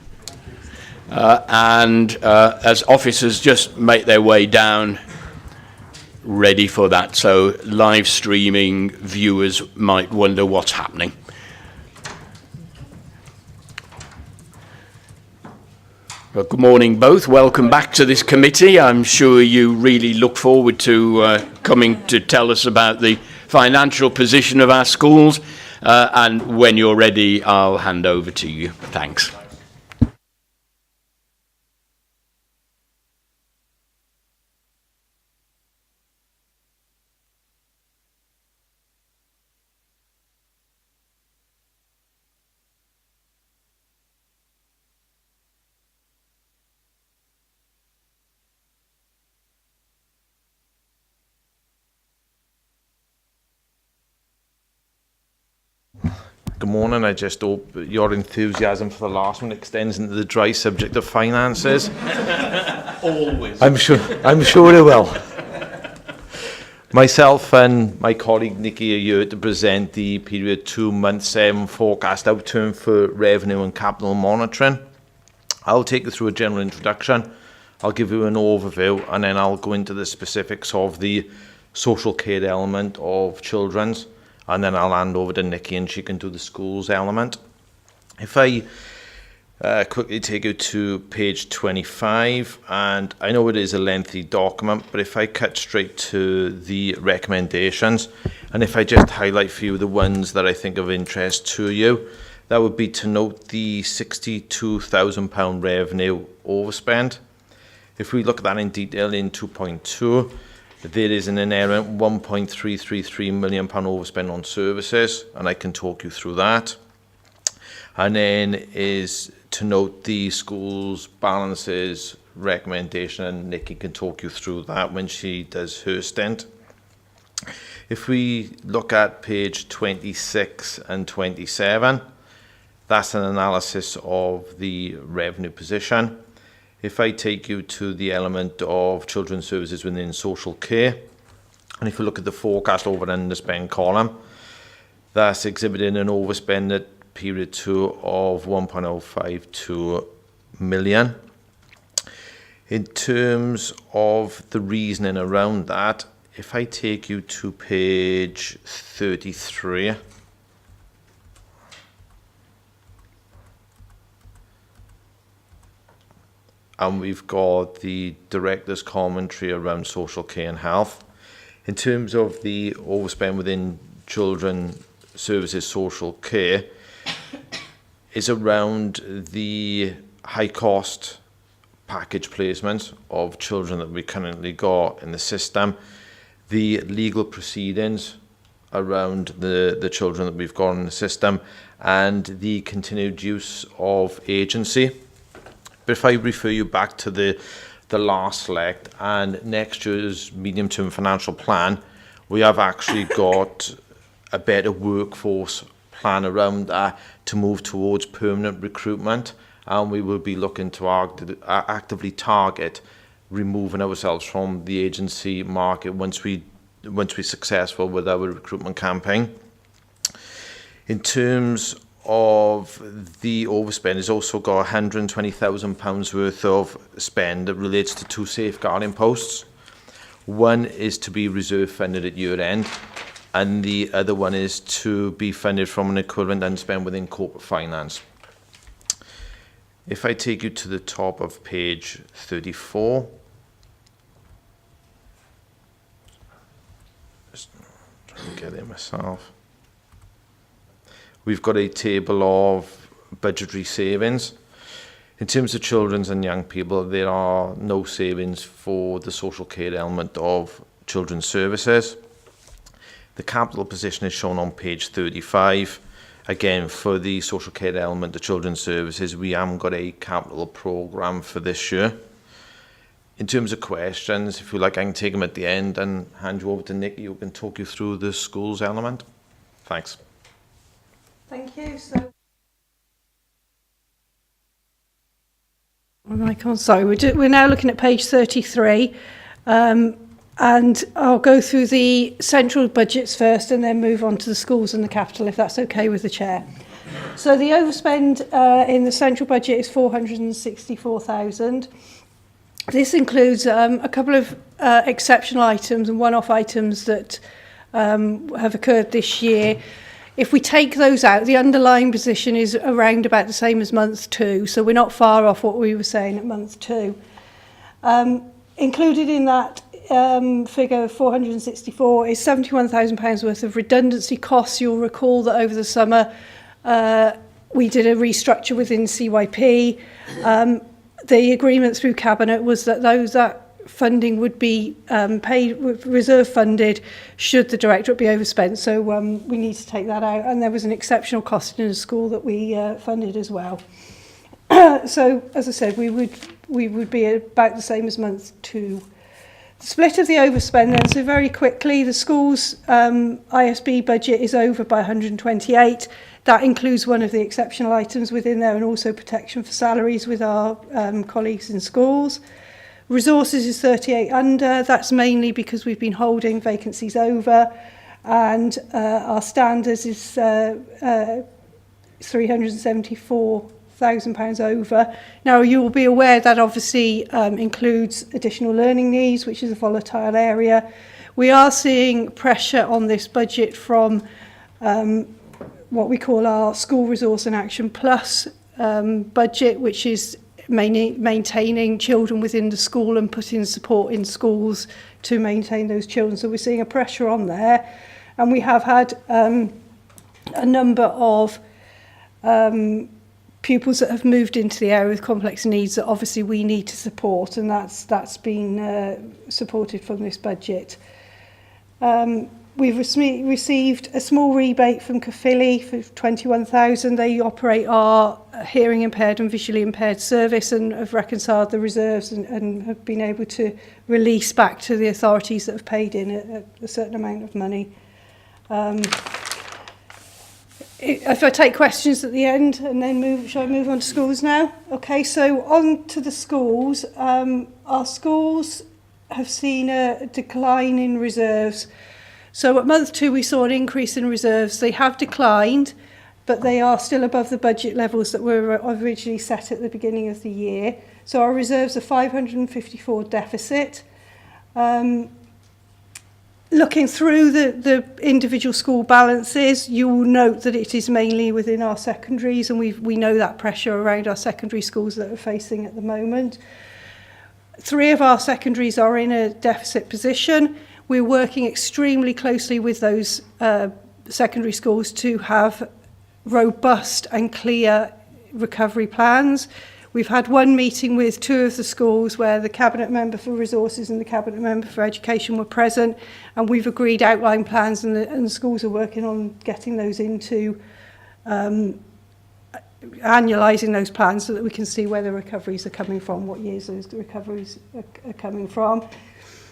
And as officers just make their way down, ready for that. So live streaming viewers might wonder what's happening. Well, good morning both. Welcome back to this committee. I'm sure you really look forward to coming to tell us about the financial position of our schools. And when you're ready, I'll hand over to you. Thanks. Good morning. I just hope your enthusiasm for the last one extends into the dry subject of finances. Always. I'm sure it will. Myself and my colleague Nikki are here to present the period 2 month 7 forecast outturn for revenue and capital monitoring. I'll take you through a general introduction. I'll give you an overview, and then I'll go into the specifics of the social care element of children's. And then I'll hand over to Nikki and she can do the schools element. If I quickly take you to page 25, and I know it is a lengthy document, but if I cut straight to the recommendations, and if I just highlight for you the ones that I think of interest to you, that would be to note the £62,000 revenue overspend. If we look at that in detail in 2.2, there is an inherent £1.333 million overspend on services, and I can talk you through that. And then is to note the school's balances recommendation, and Nikki can talk you through that when she does her stint. If we look at page 26 and 27, that's an analysis of the revenue position. If I take you to the element of children's services within social care, and if you look at the forecast over and underspend column, that's exhibiting an overspend at period 2 of 1.052 million. In terms of the reasoning around that, if I take you to page 33, and we've got the director's commentary around social care and health. In terms of the overspend within children services social care, is around the high cost package placement of children that we currently got in the system, the legal proceedings around the children that we've got in the system, and the continued use of agency. But if I refer you back to the the last select, and next year's medium-term financial plan, we have actually got a better workforce plan around that to move towards permanent recruitment, and we will be looking to actively target removing ourselves from the agency market once we're successful with our recruitment campaign. In terms of the overspend, it's also got £120,000 worth of spend that relates to 2 safeguarding posts. One is to be reserve funded at year end, and the other one is to be funded from an equivalent unspent within corporate finance. If I take you to the top of page 34, just trying to get it myself. We've got a table of budgetary savings. In terms of children's and young people, there are no savings for the social care element of children's services. The capital position is shown on page 35. Again, for the social care element of children's services, we haven't got a capital programme for this year. In terms of questions, if you like, I can take them at the end and hand you over to Nikki, who can talk you through the schools element. Thanks. Thank you. So, sorry, we're now looking at page 33, and I'll go through the central budgets first and then move on to the schools and the capital, if that's okay with the chair. So the overspend in the central budget is 464,000. This includes a couple of exceptional items and one-off items that have occurred this year. If we take those out, the underlying position is around about the same as month 2, so we're not far off what we were saying at month 2. Included in that figure of 464 is £71,000 worth of redundancy costs. You'll recall that over the summer we did a restructure within CYP. The agreement through Cabinet was that that funding would be paid, reserve funded, should the directorate be overspent. So we need to take that out. And there was an exceptional cost in a school that we funded as well. So, as I said, we would be about the same as month 2. The split of the overspend then, so very quickly, the school's ISB budget is over by 128. That includes one of the exceptional items within there and also protection for salaries with our colleagues in schools. Resources is 38 under. That's mainly because we've been holding vacancies over, and our standards is £374,000 over. Now, you will be aware that obviously includes additional learning needs, which is a volatile area. We are seeing pressure on this budget from what we call our School Resource and Action Plus budget, which is maintaining children within the school and putting support in schools to maintain those children. So we're seeing a pressure on there. And we have had a number of pupils that have moved into the area with complex needs that obviously we need to support, and that's been supported from this budget. We've received a small rebate from Caerphilly for 21,000. They operate our hearing impaired and visually impaired service and have reconciled the reserves and have been able to release back to the authorities that have paid in a certain amount of money. If I take questions at the end and then shall I move on to schools now? Okay, so on to the schools. Our schools have seen a decline in reserves. So at month 2, we saw an increase in reserves. They have declined, but they are still above the budget levels that were originally set at the beginning of the year. So our reserves are 554 deficit. Looking through the individual school balances, you will note that it is mainly within our secondaries, and we know that pressure around our secondary schools that we're facing at the moment. 3 of our secondaries are in a deficit position. We're working extremely closely with those secondary schools to have robust and clear recovery plans. We've had one meeting with 2 of the schools where the Cabinet Member for Resources and the Cabinet Member for Education were present, and we've agreed outline plans, and the schools are working on getting those into annualising those plans so that we can see where the recoveries are coming from, what years those recoveries are coming from.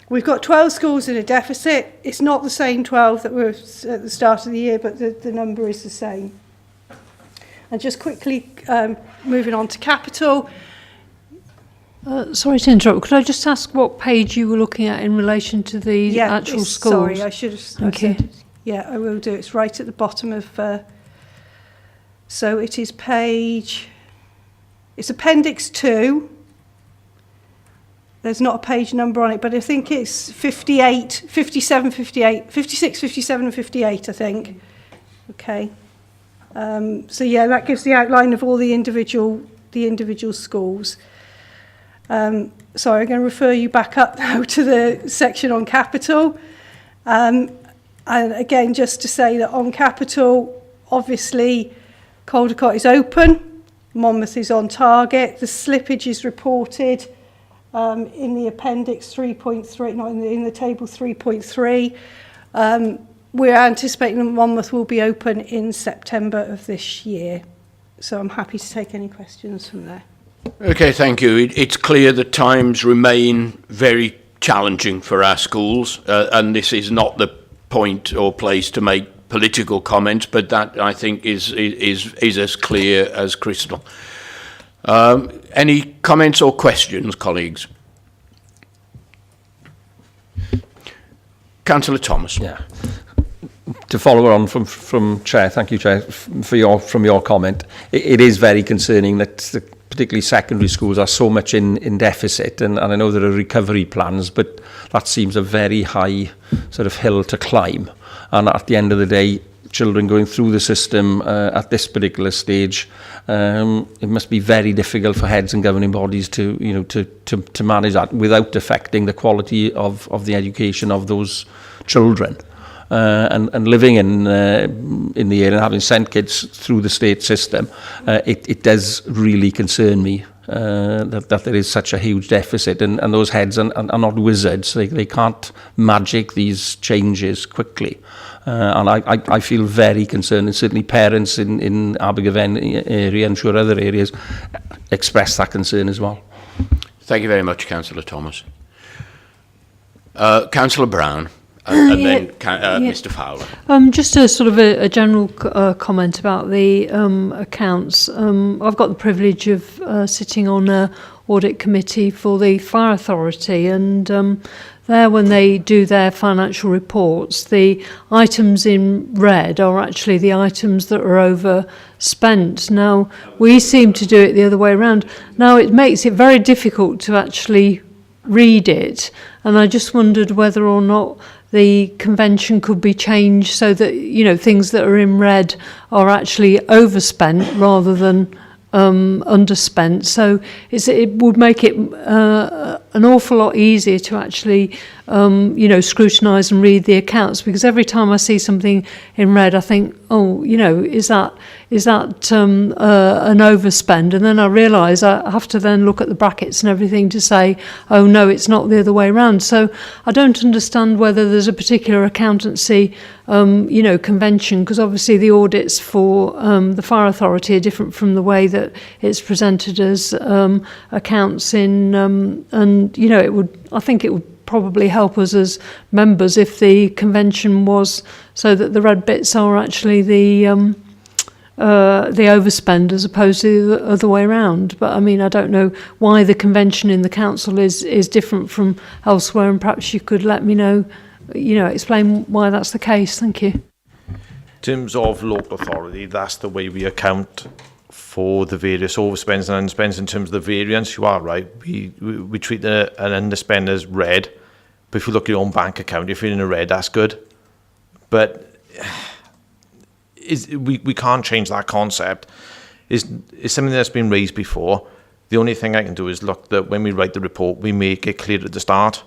We've got 12 schools in a deficit. It's not the same 12 that were at the start of the year, but the number is the same. And just quickly moving on to capital. Sorry to interrupt. Could I just ask what page you were looking at in relation to the actual schools? Sorry, I should have Thank you. Yeah, I will do. It's right at the bottom of... so it is page... It's Appendix 2. There's not a page number on it, but I think it's 58, 57, 58, 56, 57 and 58, I think. Okay. So yeah, that gives the outline of all the individual schools. Sorry, I'm going to refer you back up now to the section on capital. And again, just to say that on capital, obviously, Caldecott is open, Monmouth is on target, the slippage is reported in the appendix 3.3, not in the table 3.3. We're anticipating that Monmouth will be open in September of this year. So I'm happy to take any questions from there. Okay, thank you. It's clear that times remain very challenging for our schools, and this is not the point or place to make political comments, but that I think is as clear as crystal. Any comments or questions, colleagues? Councillor Thomas. Yeah. To follow on from Chair, thank you, Chair, from your comment. It is very concerning that particularly secondary schools are so much in deficit, and I know there are recovery plans, but that seems a very high sort of hill to climb. And at the end of the day, children going through the system at this particular stage, it must be very difficult for heads and governing bodies to manage that without affecting the quality of the education of those children. And living in the area and having sent kids through the state system, it does really concern me that there is such a huge deficit, and those heads are not wizards. They can't magic these changes quickly. And I feel very concerned, and certainly parents in Abergavenny area and sure other areas express that concern as well. Thank you very much, Councillor Thomas. Councillor Brown. And then Mr. Fowler. Just a sort of a general comment about the accounts. I've got the privilege of sitting on an audit committee for the Fire Authority, and there, when they do their financial reports, the items in red are actually the items that are overspent. Now, we seem to do it the other way around. Now, it makes it very difficult to actually read it, and I just wondered whether or not the convention could be changed so that, you know, things that are in red are actually overspent rather than underspent. So it would make it an awful lot easier to actually, scrutinise and read the accounts, because every time I see something in red, I think, oh, is that an overspend? And then I realise I have to then look at the brackets and everything to say, oh no, it's not the other way around. So I don't understand whether there's a particular accountancy convention, because obviously the audits for the Fire Authority are different from the way that it's presented as accounts in, I think it would probably help us as members if the convention was so that the red bits are actually the overspend as opposed to the other way around. But I mean, I don't know why the convention in the council is different from elsewhere, and perhaps you could let me know, explain why that's the case. Thank you. In terms of local authority, that's the way we account for the various overspends and underspends. In terms of the variance, you are right. We treat an underspend as red, but if you look at your own bank account, if you're in a red, that's good. But we can't change that concept. It's something that's been raised before. The only thing I can do is look that when we write the report, we make it clear at the start,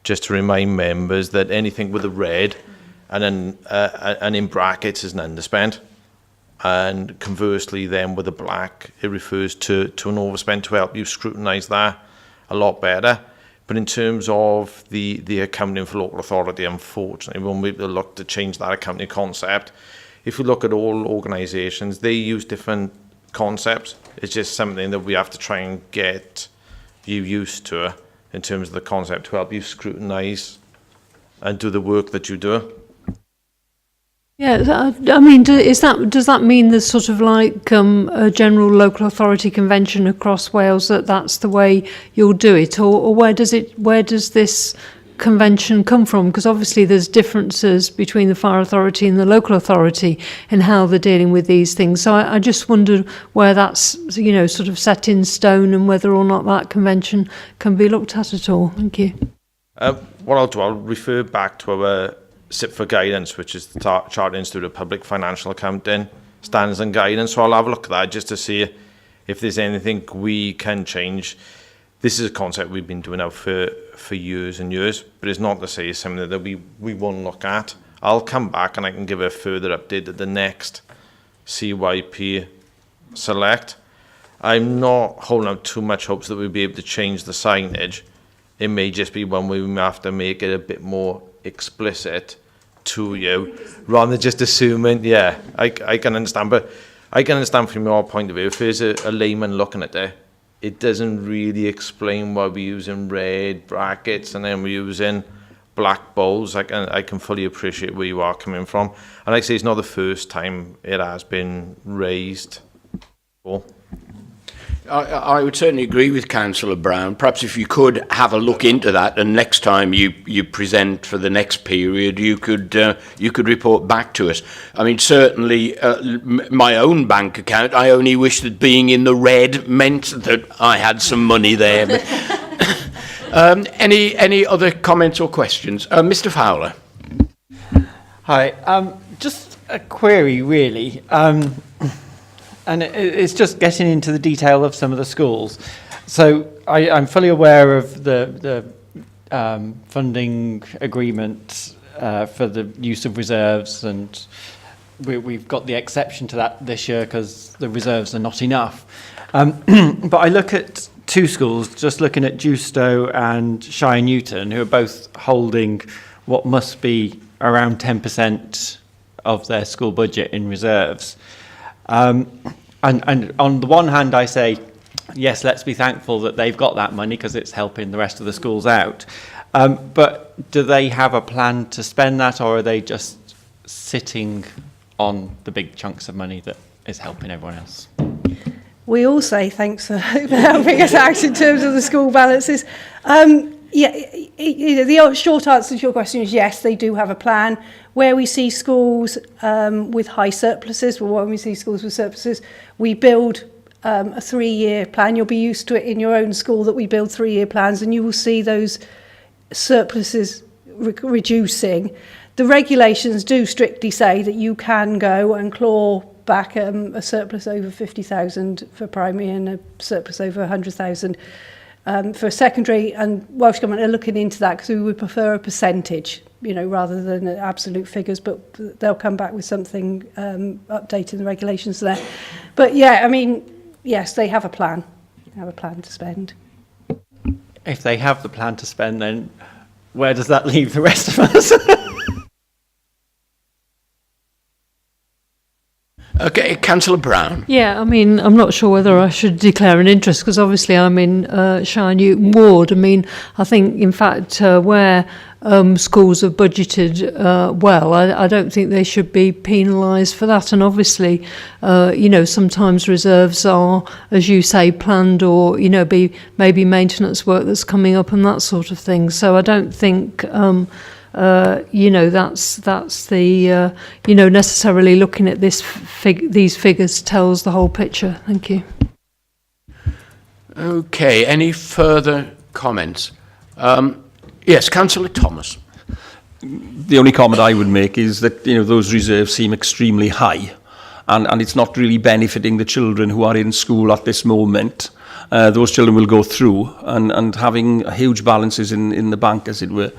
just to remind members that anything with a red and in brackets is an underspend. And conversely then with a black, it refers to an overspend, to help you scrutinise that a lot better. But in terms of the accounting for local authority, unfortunately, when we look to change that accounting concept, if you look at all organisations, they use different concept. It's just something that we have to try and get you used to in terms of the concept to help you scrutinise and do the work that you do. Yeah, I mean, does that mean there's sort of like a general local authority convention across Wales that's the way you'll do it, or where does this convention come from? Because obviously there's differences between the fire authority and the local authority in how they're dealing with these things. So I just wondered where that's sort of set in stone and whether or not that convention can be looked at all. Thank you. What I'll do, I'll refer back to our SIP for Guidance, which is the Chartered Institute of Public Financial Accounting Standards and Guidance. So I'll have a look at that just to see if there's anything we can change. This is a concept we've been doing now for years and years, but it's not to say it's something that we won't look at. I'll come back and I can give a further update at the next CYP Select. I'm not holding out too much hopes that we'll be able to change the signage. It may just be one where we may have to make it a bit more explicit to you, rather than just assuming, yeah, I can understand, but I can understand from your point of view, if there's a layman looking at it doesn't really explain why we're using red brackets and then we're using black bowls. I can fully appreciate where you are coming from. And like I say, it's not the first time it has been raised. Cool. I would certainly agree with Councillor Brown. Perhaps if you could have a look into that, and next time you present for the next period, you could report back to us. I mean, certainly my own bank account, I only wish that being in the red meant that I had some money there. But, any other comments or questions? Mr. Fowler. Hi. Just a query, really. And it's just getting into the detail of some of the schools. So I'm fully aware of the funding agreement for the use of reserves, and we've got the exception to that this year because the reserves are not enough. But I look at two schools, just looking at Justo and Shire Newton, who are both holding what must be around 10% of their school budget in reserves. And on the one hand, I say, yes, let's be thankful that they've got that money because it's helping the rest of the schools out. But do they have a plan to spend that, or are they just sitting on the big chunks of money that is helping everyone else? We all say thanks for helping us out in terms of the school balances. The short answer to your question is yes, they do have a plan. Where we see schools with high surpluses, or when we see schools with surpluses, we build a 3-year plan. You'll be used to it in your own school that we build 3-year plans, and you will see those surpluses reducing. The regulations do strictly say that you can go and claw back a surplus over 50,000 for primary and a surplus over 100,000 for secondary, and Welsh Government are looking into that because we would prefer a percentage, rather than absolute figures, but they'll come back with something updating the regulations there. But yeah, I mean, yes, they have a plan. They have a plan to spend. If they have the plan to spend, then where does that leave the rest of us? Okay, Councillor Brown. Yeah, I mean, I'm not sure whether I should declare an interest because obviously I'm in Shire Newton ward. I mean, I think, in fact, where schools have budgeted well, I don't think they should be penalised for that. And obviously, sometimes reserves are, as you say, planned or, maybe maintenance work that's coming up and that sort of thing. So I don't think... that's the necessarily looking at these figures tells the whole picture. Thank you. Okay, any further comments? Yes, Councillor Thomas. The only comment I would make is that those reserves seem extremely high, and it's not really benefiting the children who are in school at this moment. Those children will go through, and having huge balances in the bank, as it were,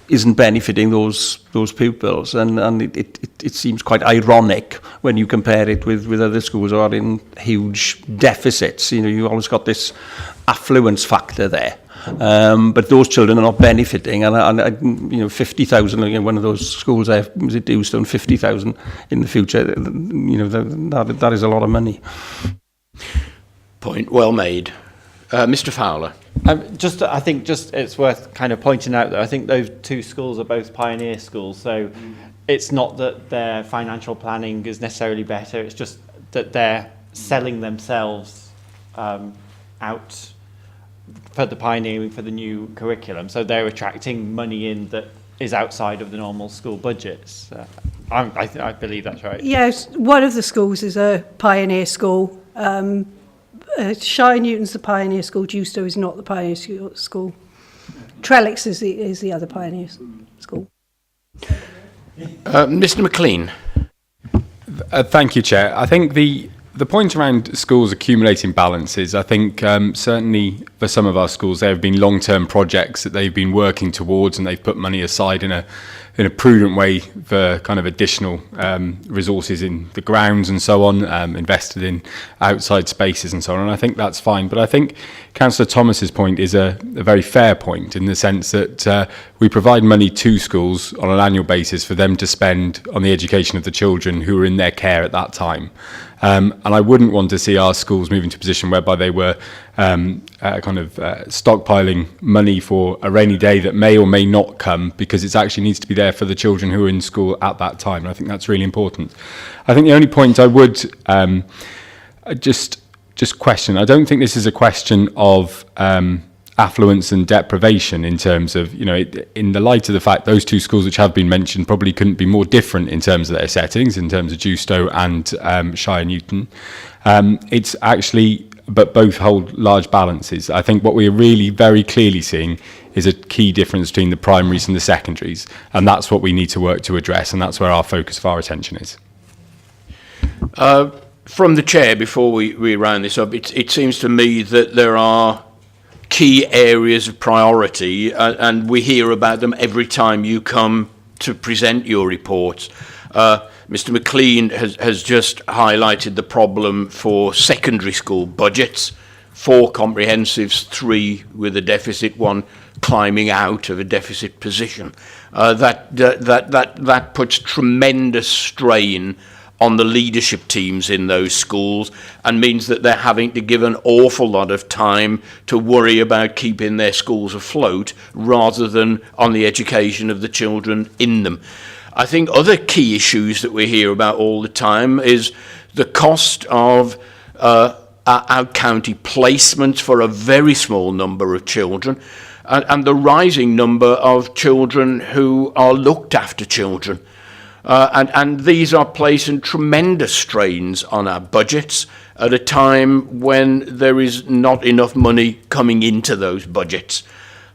isn't benefiting those pupils. And it seems quite ironic when you compare it with other schools who are in huge deficits. You always got this affluence factor there. But those children are not benefiting, and 50,000. One of those schools, was it Dewstone, 50,000 in the future. That is a lot of money. Point well made. Mr. Fowler. I think it's worth kind of pointing out that I think those two schools are both pioneer schools, so it's not that their financial planning is necessarily better, it's just that they're selling themselves out for the pioneering for the new curriculum, so they're attracting money in that is outside of the normal school budgets. I believe that's right. Yes, one of the schools is a pioneer school. Shire Newton's the pioneer school. Dewstow is not the pioneer school. Trellick's is the other pioneer school. Mr. McLean. Thank you, Chair. I think the point around schools accumulating balances, I think certainly for some of our schools, there have been long-term projects that they've been working towards, and they've put money aside in a prudent way for kind of additional resources in the grounds and so on, invested in outside spaces and so on, and I think that's fine. But I think Councillor Thomas's point is a very fair point, in the sense that we provide money to schools on an annual basis for them to spend on the education of the children who are in their care at that time. And I wouldn't want to see our schools move into a position whereby they were stockpiling money for a rainy day that may or may not come, because it actually needs to be there for the children who are in school at that time. And I think that's really important. I think the only point I would just question, I don't think this is a question of affluence and deprivation, in terms of, in the light of the fact those two schools which have been mentioned probably couldn't be more different in terms of their settings, in terms of Dewstow and Shire Newton. It's actually, but both hold large balances. I think what we're really very clearly seeing is a key difference between the primaries and the secondaries, and that's what we need to work to address, and that's where our focus of our attention is. From the chair, before we round this up, it seems to me that there are key areas of priority, and we hear about them every time you come to present your reports. Mr. McLean has just highlighted the problem for secondary school budgets, 4 comprehensives, 3 with a deficit, 1 climbing out of a deficit position. That puts tremendous strain on the leadership teams in those schools, and means that they're having to give an awful lot of time to worry about keeping their schools afloat, rather than on the education of the children in them. I think other key issues that we hear about all the time is the cost of out-county placements for a very small number of children, and the rising number of children who are looked after children. And these are placing tremendous strains on our budgets at a time when there is not enough money coming into those budgets.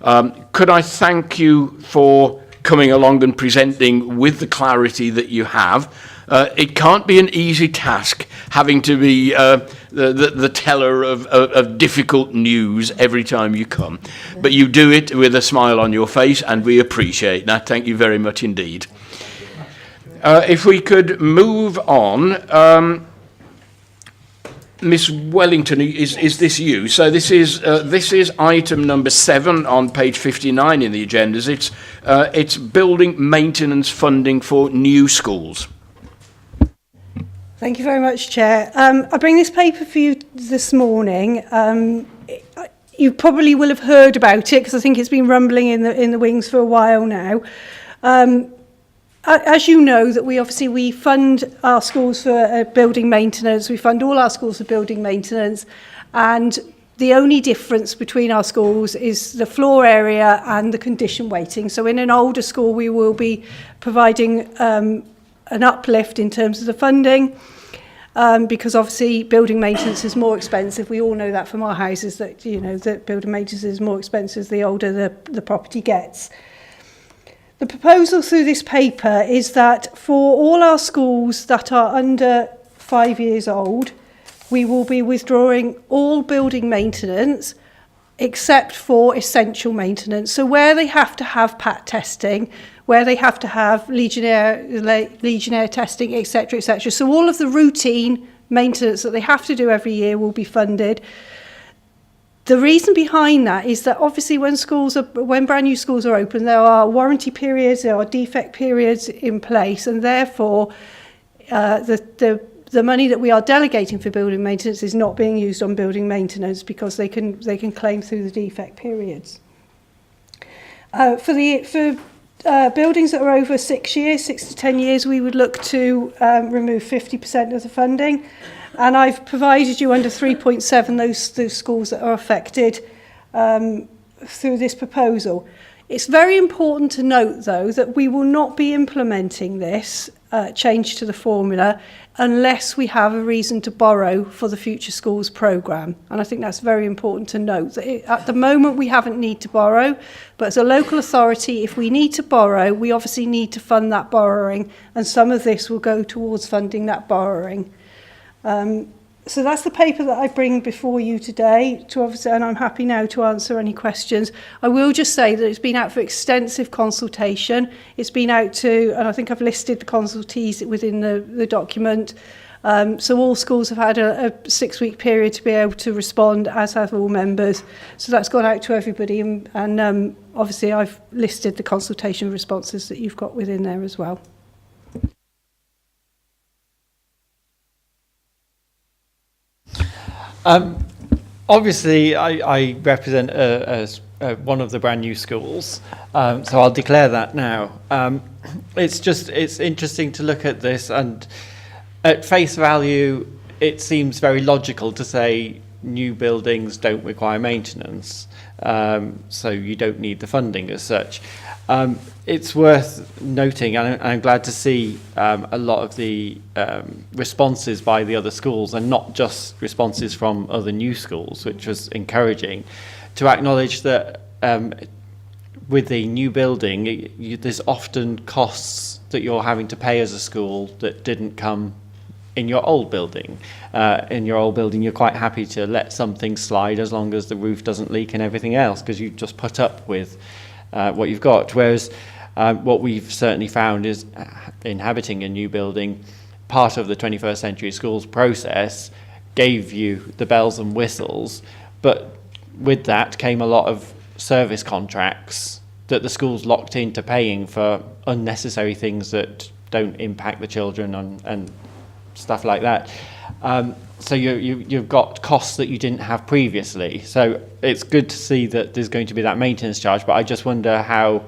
Could I thank you for coming along and presenting with the clarity that you have? It can't be an easy task having to be the teller of difficult news every time you come, but you do it with a smile on your face, and we appreciate that. Thank you very much indeed. If we could move on, Miss Wellington, is this you? So this is item number 7 on page 59 in the agendas. It's building maintenance funding for new schools. Thank you very much, Chair. I bring this paper for you this morning. You probably will have heard about it, because I think it's been rumbling in the wings for a while now. As you know, that we fund our schools for building maintenance. We fund all our schools for building maintenance, and the only difference between our schools is the floor area and the condition weighting. So in an older school, we will be providing an uplift in terms of the funding, because obviously building maintenance is more expensive. We all know that from our houses, that that building maintenance is more expensive the older the property gets. The proposal through this paper is that for all our schools that are under 5 years old, we will be withdrawing all building maintenance except for essential maintenance. So where they have to have PAT testing, where they have to have Legionnaire testing, etc., etc. So all of the routine maintenance that they have to do every year will be funded. The reason behind that is that obviously when brand new schools are open, there are warranty periods, there are defect periods in place, and therefore the the money that we are delegating for building maintenance is not being used on building maintenance because they can claim through the defect periods. For buildings that are over 6 years, 6 to 10 years, we would look to remove 50% of the funding. And I've provided you under 3.7 those schools that are affected through this proposal. It's very important to note, though, that we will not be implementing this change to the formula unless we have a reason to borrow for the Future Schools programme. And I think that's very important to note. That at the moment, we haven't need to borrow, but as a local authority, if we need to borrow, we obviously need to fund that borrowing, and some of this will go towards funding that borrowing. So that's the paper that I bring before you today, and I'm happy now to answer any questions. I will just say that it's been out for extensive consultation. It's been out to, and I think I've listed the consultees within the document. So all schools have had a 6-week period to be able to respond, as have all members. So that's gone out to everybody, and obviously I've listed the consultation responses that you've got within there as well. Obviously, I represent one of the brand new schools, so I'll declare that now. It's interesting to look at this, and at face value, it seems very logical to say new buildings don't require maintenance, so you don't need the funding as such. It's worth noting, and I'm glad to see a lot of the responses by the other schools, and not just responses from other new schools, which was encouraging, to acknowledge that with a new building, there's often costs that you're having to pay as a school that didn't come in your old building. In your old building, you're quite happy to let something slide as long as the roof doesn't leak and everything else, because you just put up with what you've got. Whereas what we've certainly found is inhabiting a new building, part of the 21st Century Schools process gave you the bells and whistles, but with that came a lot of service contracts that the schools locked into paying for unnecessary things that don't impact the children and stuff like that. So you've got costs that you didn't have previously. So it's good to see that there's going to be that maintenance charge, but I just wonder how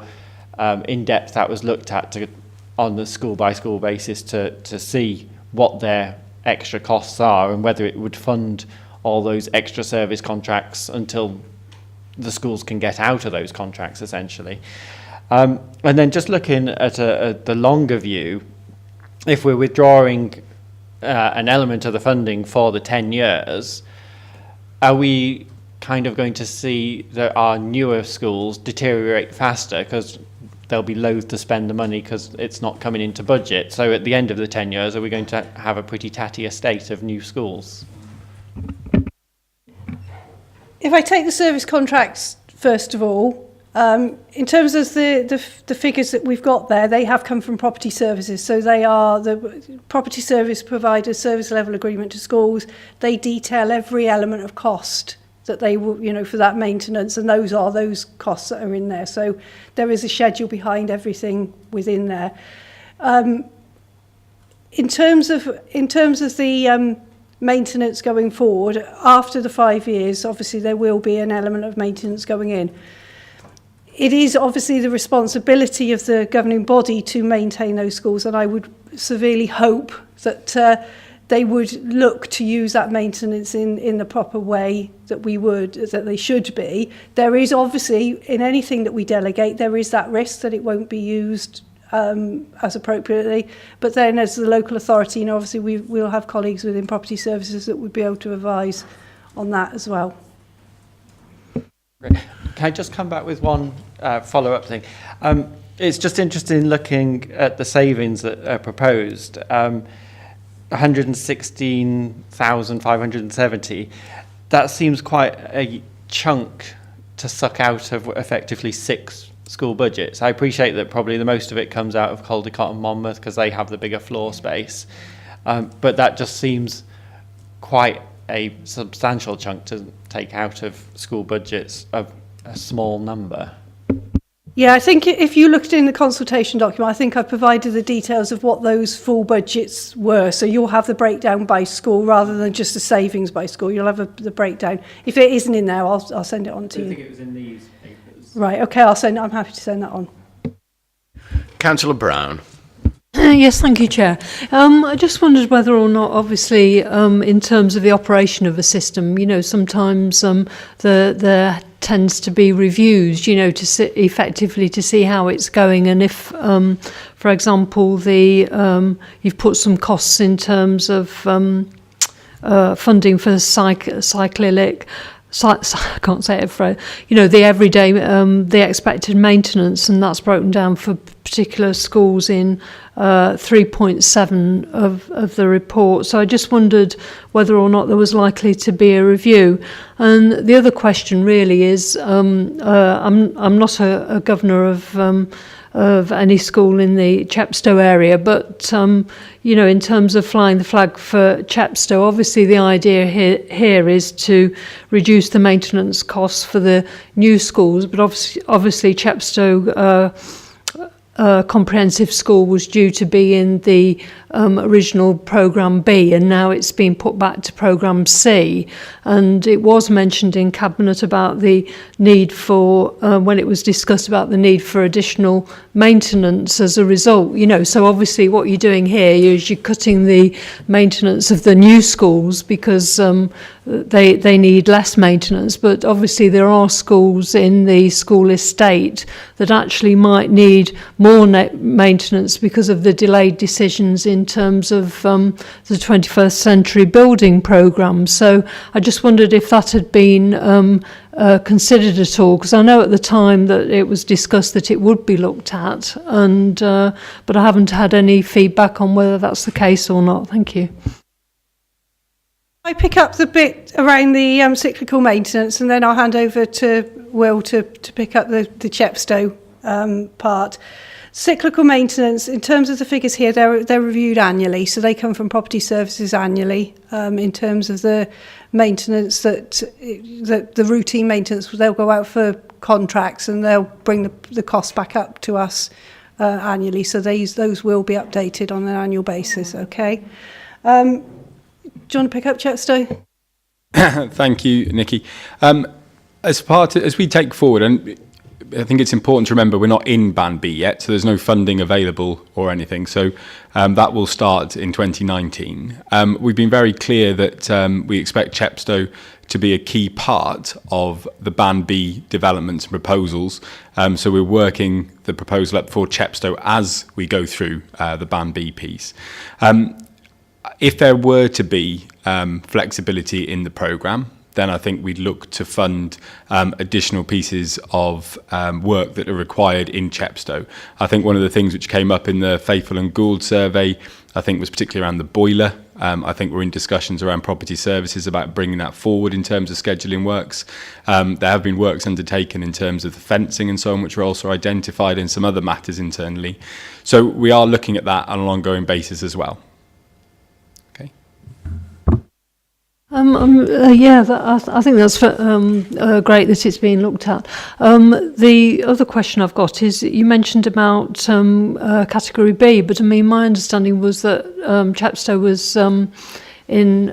in depth that was looked at on the school by school basis to see what their extra costs are and whether it would fund all those extra service contracts until the schools can get out of those contracts, essentially. And then just looking at the longer view, if we're withdrawing an element of the funding for the 10 years, are we kind of going to see that our newer schools deteriorate faster because they'll be loath to spend the money because it's not coming into budget? So at the end of the 10 years, are we going to have a pretty tatty estate of new schools? If I take the service contracts first of all, in terms of the figures that we've got there, they have come from property services. So they are the property service providers service level agreement to schools. They detail every element of cost that they will, for that maintenance, and those are those costs that are in there. So there is a schedule behind everything within there. In terms of the maintenance going forward, after the 5 years, obviously there will be an element of maintenance going in. It is obviously the responsibility of the governing body to maintain those schools, and I would severely hope that they would look to use that maintenance in the proper way that they should be. There is obviously, in anything that we delegate, there is that risk that it won't be used as appropriately. But then as the local authority, obviously we'll have colleagues within property services that would be able to advise on that as well. Great. Can I just come back with one follow-up thing? It's just interesting looking at the savings that are proposed. 116,570. That seems quite a chunk to suck out of effectively 6 school budgets. I appreciate that probably the most of it comes out of Caldecott and Monmouth because they have the bigger floor space. But that just seems quite a substantial chunk to take out of school budgets of a small number. Yeah, I think if you looked in the consultation document, I think I provided the details of what those full budgets were. So you'll have the breakdown by school rather than just the savings by school. You'll have the breakdown. If it isn't in there, I'll send it on to you. I think it was in these papers. Right, okay, I'm happy to send that on. Councillor Brown. Yes, thank you, Chair. I just wondered whether or not, obviously, in terms of the operation of a system, sometimes there tends to be reviews, to effectively to see how it's going, and if, for example, you've put some costs in terms of funding for cyclic. I can't say it for, the everyday, the expected maintenance, and that's broken down for particular schools in 3.7 of the report. So I just wondered whether or not there was likely to be a review. And the other question really is, I'm not a governor of any school in the Chepstow area, but in terms of flying the flag for Chepstow, obviously the idea here is to reduce the maintenance costs for the new schools, but obviously Chepstow comprehensive school was due to be in the original programme B, and now it's been put back to programme C. And it was mentioned in Cabinet about the need for, when it was discussed about the need for additional maintenance as a result. So obviously what you're doing here is you're cutting the maintenance of the new schools because they need less maintenance, but obviously there are schools in the school estate that actually might need more maintenance because of the delayed decisions in terms of the 21st century building programme. So I just wondered if that had been considered at all, because I know at the time that it was discussed that it would be looked at, and but I haven't had any feedback on whether that's the case or not. Thank you. I pick up the bit around the cyclical maintenance, and then I'll hand over to Will to pick up the Chepstow part. Cyclical maintenance, in terms of the figures here, they're reviewed annually, so they come from property services annually. In terms of the maintenance, that the routine maintenance, they'll go out for contracts and they'll bring the cost back up to us annually. So those will be updated on an annual basis. Okay. Do you want to pick up Chepstow? Thank you, Nikki. As we take forward, and I think it's important to remember we're not in Band B yet, so there's no funding available or anything. So that will start in 2019. We've been very clear that we expect Chepstow to be a key part of the Band B developments and proposals. So we're working the proposal up for Chepstow as we go through the Band B piece. If there were to be flexibility in the programme, then I think we'd look to fund additional pieces of work that are required in Chepstow. I think one of the things which came up in the Faithful and Gould survey, I think was particularly around the boiler. I think we're in discussions around property services about bringing that forward in terms of scheduling works. There have been works undertaken in terms of the fencing and so on, which were also identified in some other matters internally. So we are looking at that on an ongoing basis as well. I think that's great that it's being looked at. The other question I've got is you mentioned about category B, but I mean my understanding was that Chepstow was in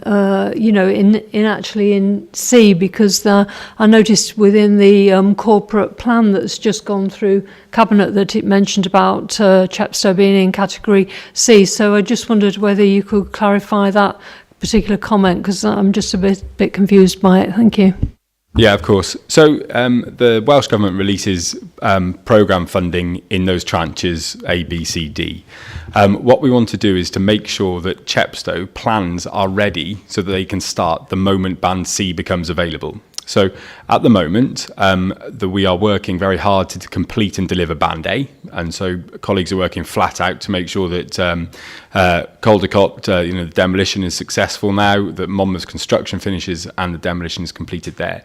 C, because I noticed within the corporate plan that's just gone through Cabinet that it mentioned about Chepstow being in category C. So I just wondered whether you could clarify that particular comment, because I'm just a bit confused by it. Thank you. Yeah, of course. So the Welsh Government releases programme funding in those tranches A, B, C, D. What we want to do is to make sure that Chepstow plans are ready so that they can start the moment Band C becomes available. So at the moment, we are working very hard to complete and deliver Band A, and so colleagues are working flat out to make sure that Caldecott, the demolition is successful now, that Monmouth's construction finishes and the demolition is completed there.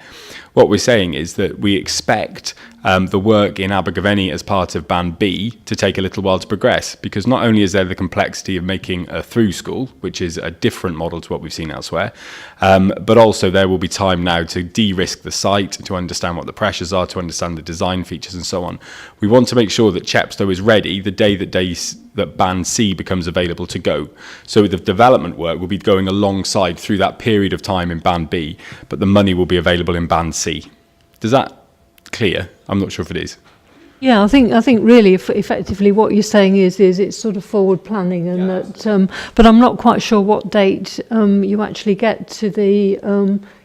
What we're saying is that we expect the work in Abergavenny as part of Band B to take a little while to progress, because not only is there the complexity of making a through school, which is a different model to what we've seen elsewhere, but also there will be time now to de-risk the site, to understand what the pressures are, to understand the design features and so on. We want to make sure that Chepstow is ready the day that Band C becomes available to go. So the development work will be going alongside through that period of time in Band B, but the money will be available in Band C. Does that clear? I'm not sure if it is. Yeah, I think really effectively what you're saying is it's sort of forward planning, and that. But I'm not quite sure what date you actually get to the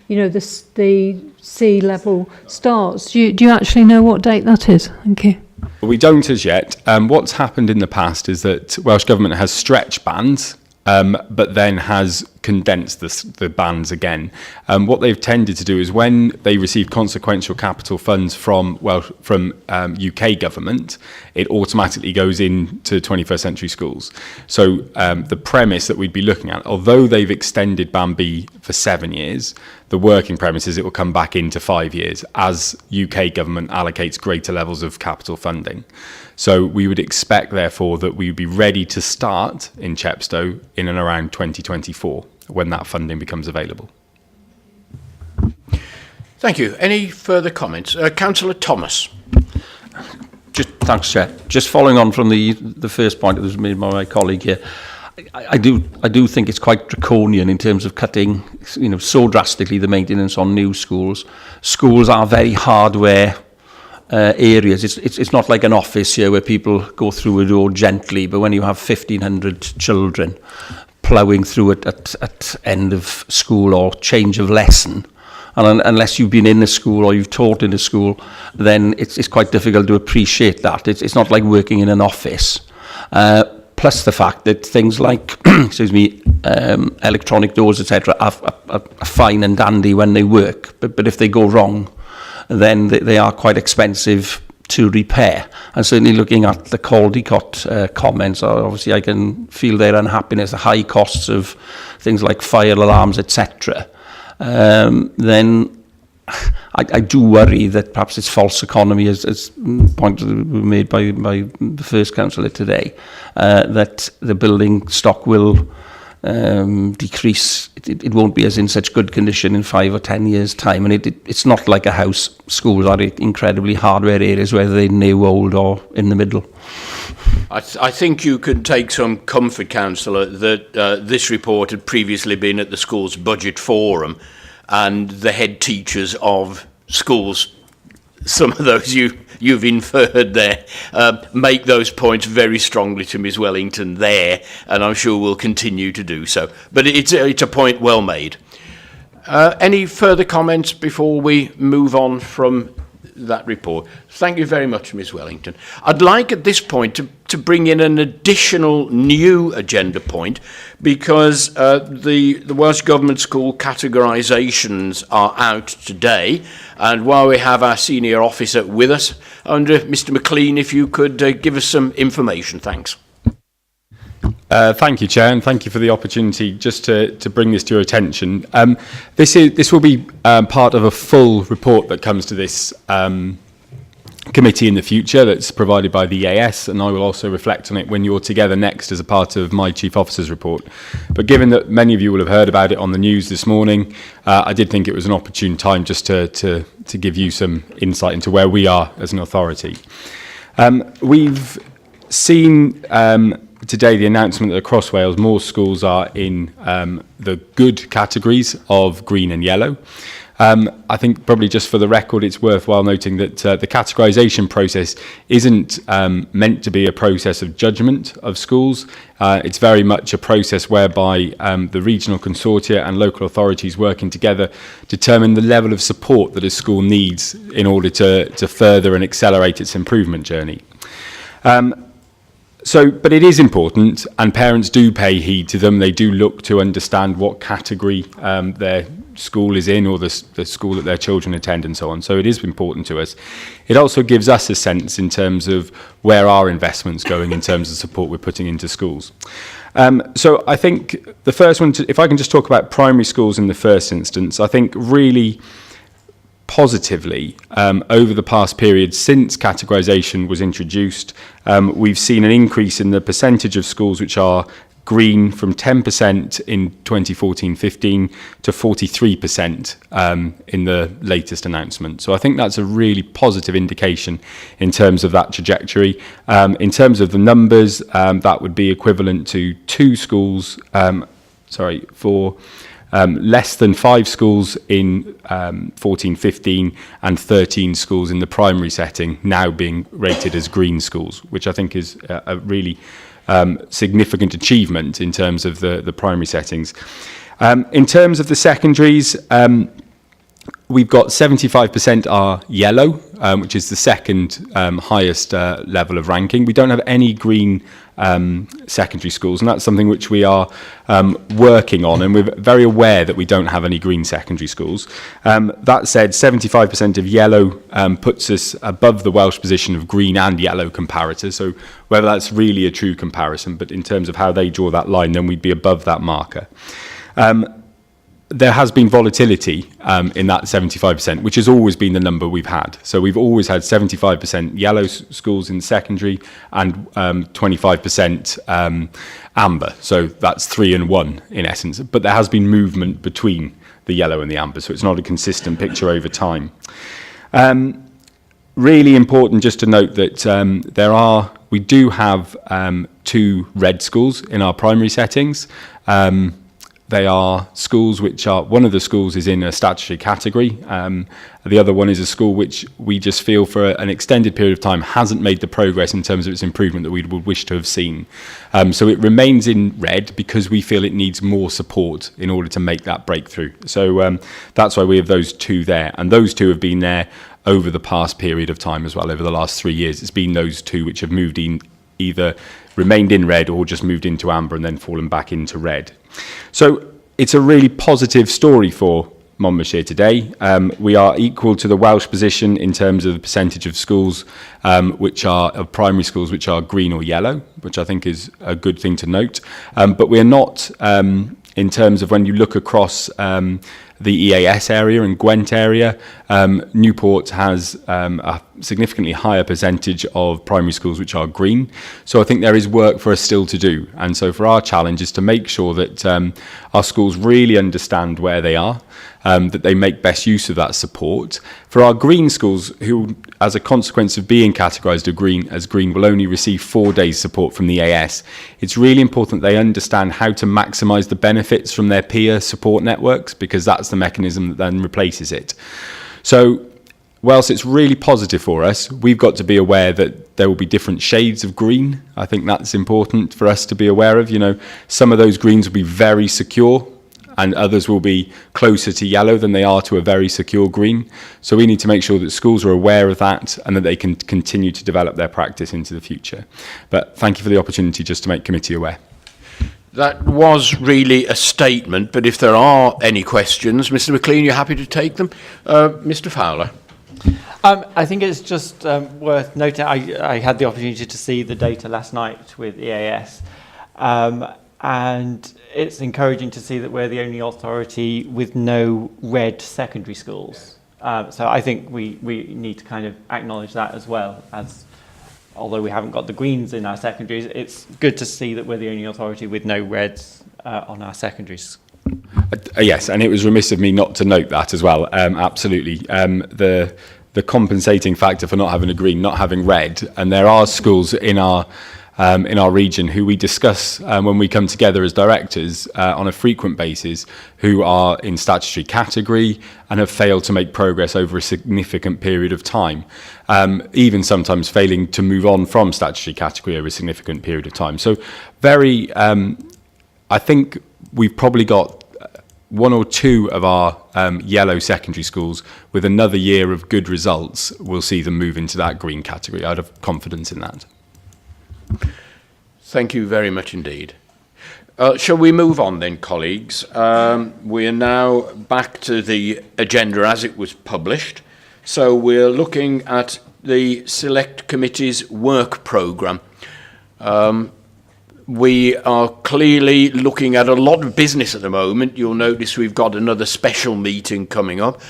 the sea level starts. Do you actually know what date that is? Thank you. We don't as yet. What's happened in the past is that Welsh Government has stretched bands, but then has condensed the bands again. What they've tended to do is when they receive consequential capital funds from UK government, it automatically goes into 21st century schools. So the premise that we'd be looking at, although they've extended Band B for 7 years, the working premise is it will come back into 5 years as UK government allocates greater levels of capital funding. So we would expect, therefore, that we would be ready to start in Chepstow in and around 2024 when that funding becomes available. Thank you. Any further comments? Councillor Thomas. Thanks, Chair. Just following on from the first point that was made by my colleague here, I do think it's quite draconian in terms of cutting, so drastically the maintenance on new schools. Schools are very hardware areas. It's not like an office here where people go through a door gently, but when you have 1,500 children ploughing through it at end of school or change of lesson, and unless you've been in a school or you've taught in a school, then it's quite difficult to appreciate that. It's not like working in an office. Plus the fact that things like, electronic doors, etc., are fine and dandy when they work, but if they go wrong, then they are quite expensive to repair. And certainly looking at the Caldecott comments, obviously I can feel their unhappiness, the high costs of things like fire alarms, etc. Then I do worry that perhaps it's false economy, as point made by the first councillor today, that the building stock will decrease. It won't be as in such good condition in 5 or 10 years' time, and it's not like a house. Schools are incredibly hardware areas, whether they're new, old, or in the middle. I think you can take some comfort, councillor, that this report had previously been at the school's budget forum, and the head teachers of schools, some of those you've inferred there, make those points very strongly to Ms Wellington there, and I'm sure will continue to do so. But it's a point well made. Any further comments before we move on from that report? Thank you very much, Ms Wellington. I'd like at this point to bring in an additional new agenda point, because the Welsh Government School categorisations are out today, and while we have our senior officer with us, under Mr McLean, if you could give us some information. Thanks. Thank you, Chair, and thank you for the opportunity just to bring this to your attention. This will be part of a full report that comes to this committee in the future that's provided by the EAS, and I will also reflect on it when you're together next as a part of my Chief Officer's report. But given that many of you will have heard about it on the news this morning, I did think it was an opportune time just to give you some insight into where we are as an authority. We've seen today the announcement that across Wales more schools are in the good categories of green and yellow. I think probably just for the record it's worthwhile noting that the categorisation process isn't meant to be a process of judgment of schools. It's very much a process whereby the regional consortia and local authorities working together determine the level of support that a school needs in order to further and accelerate its improvement journey. But it is important, and parents do pay heed to them. They do look to understand what category their school is in, or the school that their children attend, and so on. So it is important to us. It also gives us a sense in terms of where our investment's going in terms of support we're putting into schools. So I think the first one, if I can just talk about primary schools in the first instance, I think really positively, over the past period since categorisation was introduced, we've seen an increase in the percentage of schools which are green from 10% in 2014-15 to 43% in the latest announcement. So I think that's a really positive indication in terms of that trajectory. In terms of the numbers, that would be equivalent to 2 schools, for less than 5 schools in 14-15 and 13 schools in the primary setting now being rated as green schools, which I think is a really significant achievement in terms of the primary settings. In terms of the secondaries, we've got 75% are yellow, which is the second highest level of ranking. We don't have any green secondary schools, and that's something which we are working on, and we're very aware that we don't have any green secondary schools. That said, 75% of yellow puts us above the Welsh position of green and yellow comparator, so whether that's really a true comparison, but in terms of how they draw that line, then we'd be above that marker. There has been volatility in that 75%, which has always been the number we've had. So we've always had 75% yellow schools in secondary and 25% amber. So that's 3 and 1 in essence. But there has been movement between the yellow and the amber, so it's not a consistent picture over time. Really important just to note that we do have 2 red schools in our primary settings. They are schools which are, one of the schools is in a statutory category. The other one is a school which we just feel for an extended period of time hasn't made the progress in terms of its improvement that we would wish to have seen. So it remains in red because we feel it needs more support in order to make that breakthrough. So that's why we have those 2 there. And those 2 have been there over the past period of time as well, over the last 3 years. It's been those 2 which have moved in, either remained in red or just moved into amber and then fallen back into red. So it's a really positive story for Monmouthshire today. We are equal to the Welsh position in terms of the percentage of schools of primary schools which are green or yellow, which I think is a good thing to note. But we're not, in terms of when you look across the EAS area and Gwent area, Newport has a significantly higher percentage of primary schools which are green. So I think there is work for us still to do. And so for our challenge is to make sure that our schools really understand where they are, that they make best use of that support. For our green schools, who, as a consequence of being categorised as green, will only receive 4 days support from the AS, it's really important they understand how to maximise the benefits from their peer support networks, because that's the mechanism that then replaces it. So whilst it's really positive for us, we've got to be aware that there will be different shades of green. I think that's important for us to be aware of. You know, some of those greens will be very secure and others will be closer to yellow than they are to a very secure green. So we need to make sure that schools are aware of that and that they can continue to develop their practice into the future. But thank you for the opportunity just to make committee aware. That was really a statement, but if there are any questions, Mr. McLean, you're happy to take them? Mr. Fowler. I think it's just worth noting, I had the opportunity to see the data last night with EAS, and it's encouraging to see that we're the only authority with no red secondary schools. So I think we need to kind of acknowledge that as well, as although we haven't got the greens in our secondaries, it's good to see that we're the only authority with no reds on our secondaries. Yes, and it was remiss of me not to note that as well. Absolutely. The compensating factor for not having a green, not having red, and there are schools in our region who we discuss when we come together as directors on a frequent basis, who are in statutory category and have failed to make progress over a significant period of time, even sometimes failing to move on from statutory category over a significant period of time. So I think we've probably got 1 or 2 of our yellow secondary schools with another year of good results, we'll see them move into that green category. I'd have confidence in that. Thank you very much indeed. Shall we move on then, colleagues? We are now back to the agenda as it was published. So we're looking at the Select Committee's work programme. We are clearly looking at a lot of business at the moment. You'll notice we've got another special meeting coming up.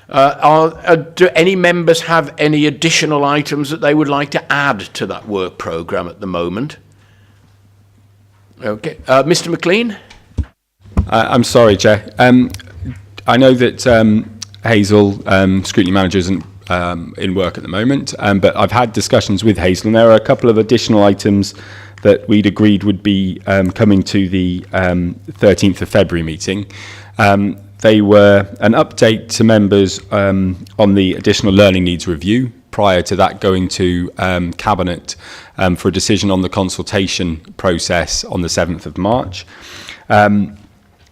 Do any members have any additional items that they would like to add to that work programme at the moment? Okay. Mr. McLean? I'm sorry, Chair. I know that Hazel, scrutiny manager, isn't in work at the moment, but I've had discussions with Hazel, and there are a couple of additional items that we'd agreed would be coming to the 13th of February meeting. They were an update to members on the additional learning needs review, prior to that going to Cabinet for a decision on the consultation process on the 7th of March.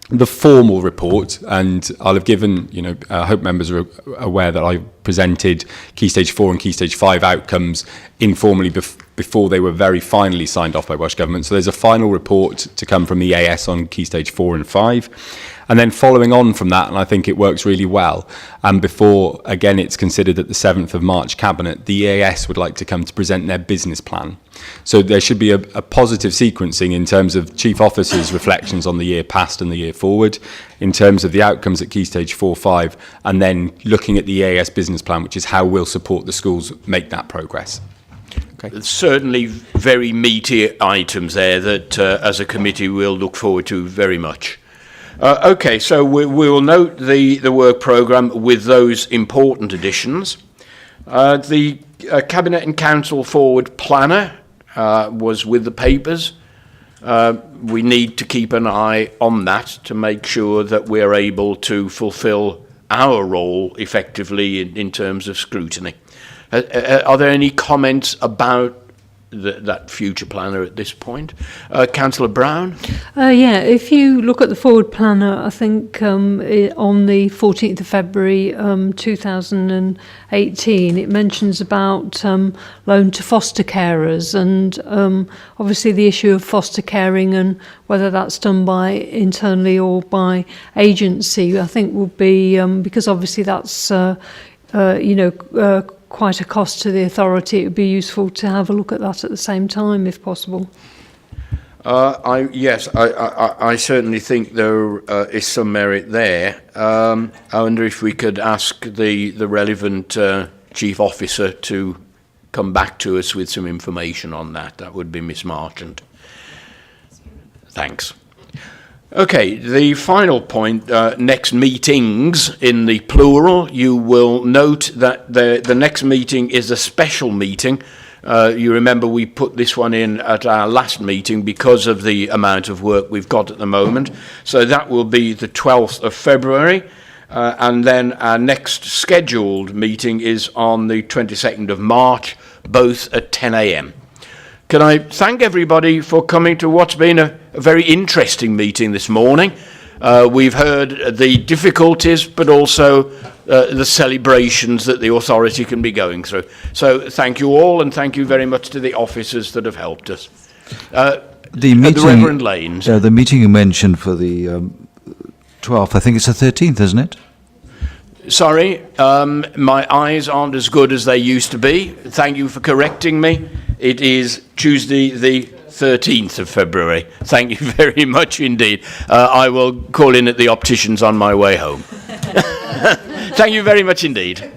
The formal report, and I'll have given, I hope members are aware that I presented Key Stage 4 and Key Stage 5 outcomes informally before they were very finally signed off by Welsh Government. So there's a final report to come from the EAS on Key Stage 4 and 5. And then following on from that, and I think it works really well, and before, again, it's considered at the 7th of March Cabinet, the EAS would like to come to present their business plan. So there should be a positive sequencing in terms of Chief Officer's reflections on the year past and the year forward, in terms of the outcomes at Key Stage 4-5, and then looking at the EAS business plan, which is how we'll support the schools make that progress. Okay. Certainly very meaty items there that, as a committee, we'll look forward to very much. Okay, so we will note the work programme with those important additions. The Cabinet and Council Forward Planner was with the papers. We need to keep an eye on that to make sure that we're able to fulfil our role effectively in terms of scrutiny. Are there any comments about that future planner at this point? Councillor Brown? Yeah, if you look at the forward planner, I think on the 14th of February 2018, it mentions about loan to foster carers, and obviously the issue of foster caring and whether that's done by internally or by agency, I think will be, because obviously that's, quite a cost to the authority. It would be useful to have a look at that at the same time, if possible. I certainly think there is some merit there. I wonder if we could ask the relevant Chief Officer to come back to us with some information on that. That would be Miss Marchant. Thanks. Okay, the final point, next meetings in the plural. You will note that the next meeting is a special meeting. You remember we put this one in at our last meeting because of the amount of work we've got at the moment. So that will be the 12th of February. And then our next scheduled meeting is on the 22nd of March, both at 10 a.m. Can I thank everybody for coming to what's been a very interesting meeting this morning. We've heard the difficulties, but also the celebrations that the authority can be going through. So thank you all, and thank you very much to the officers that have helped us. The Reverend Lanes. The meeting you mentioned for the 12th, I think it's the 13th, isn't it? Sorry, my eyes aren't as good as they used to be. Thank you for correcting me. It is Tuesday the 13th of February. Thank you very much indeed. I will call in at the opticians on my way home. Thank you very much indeed.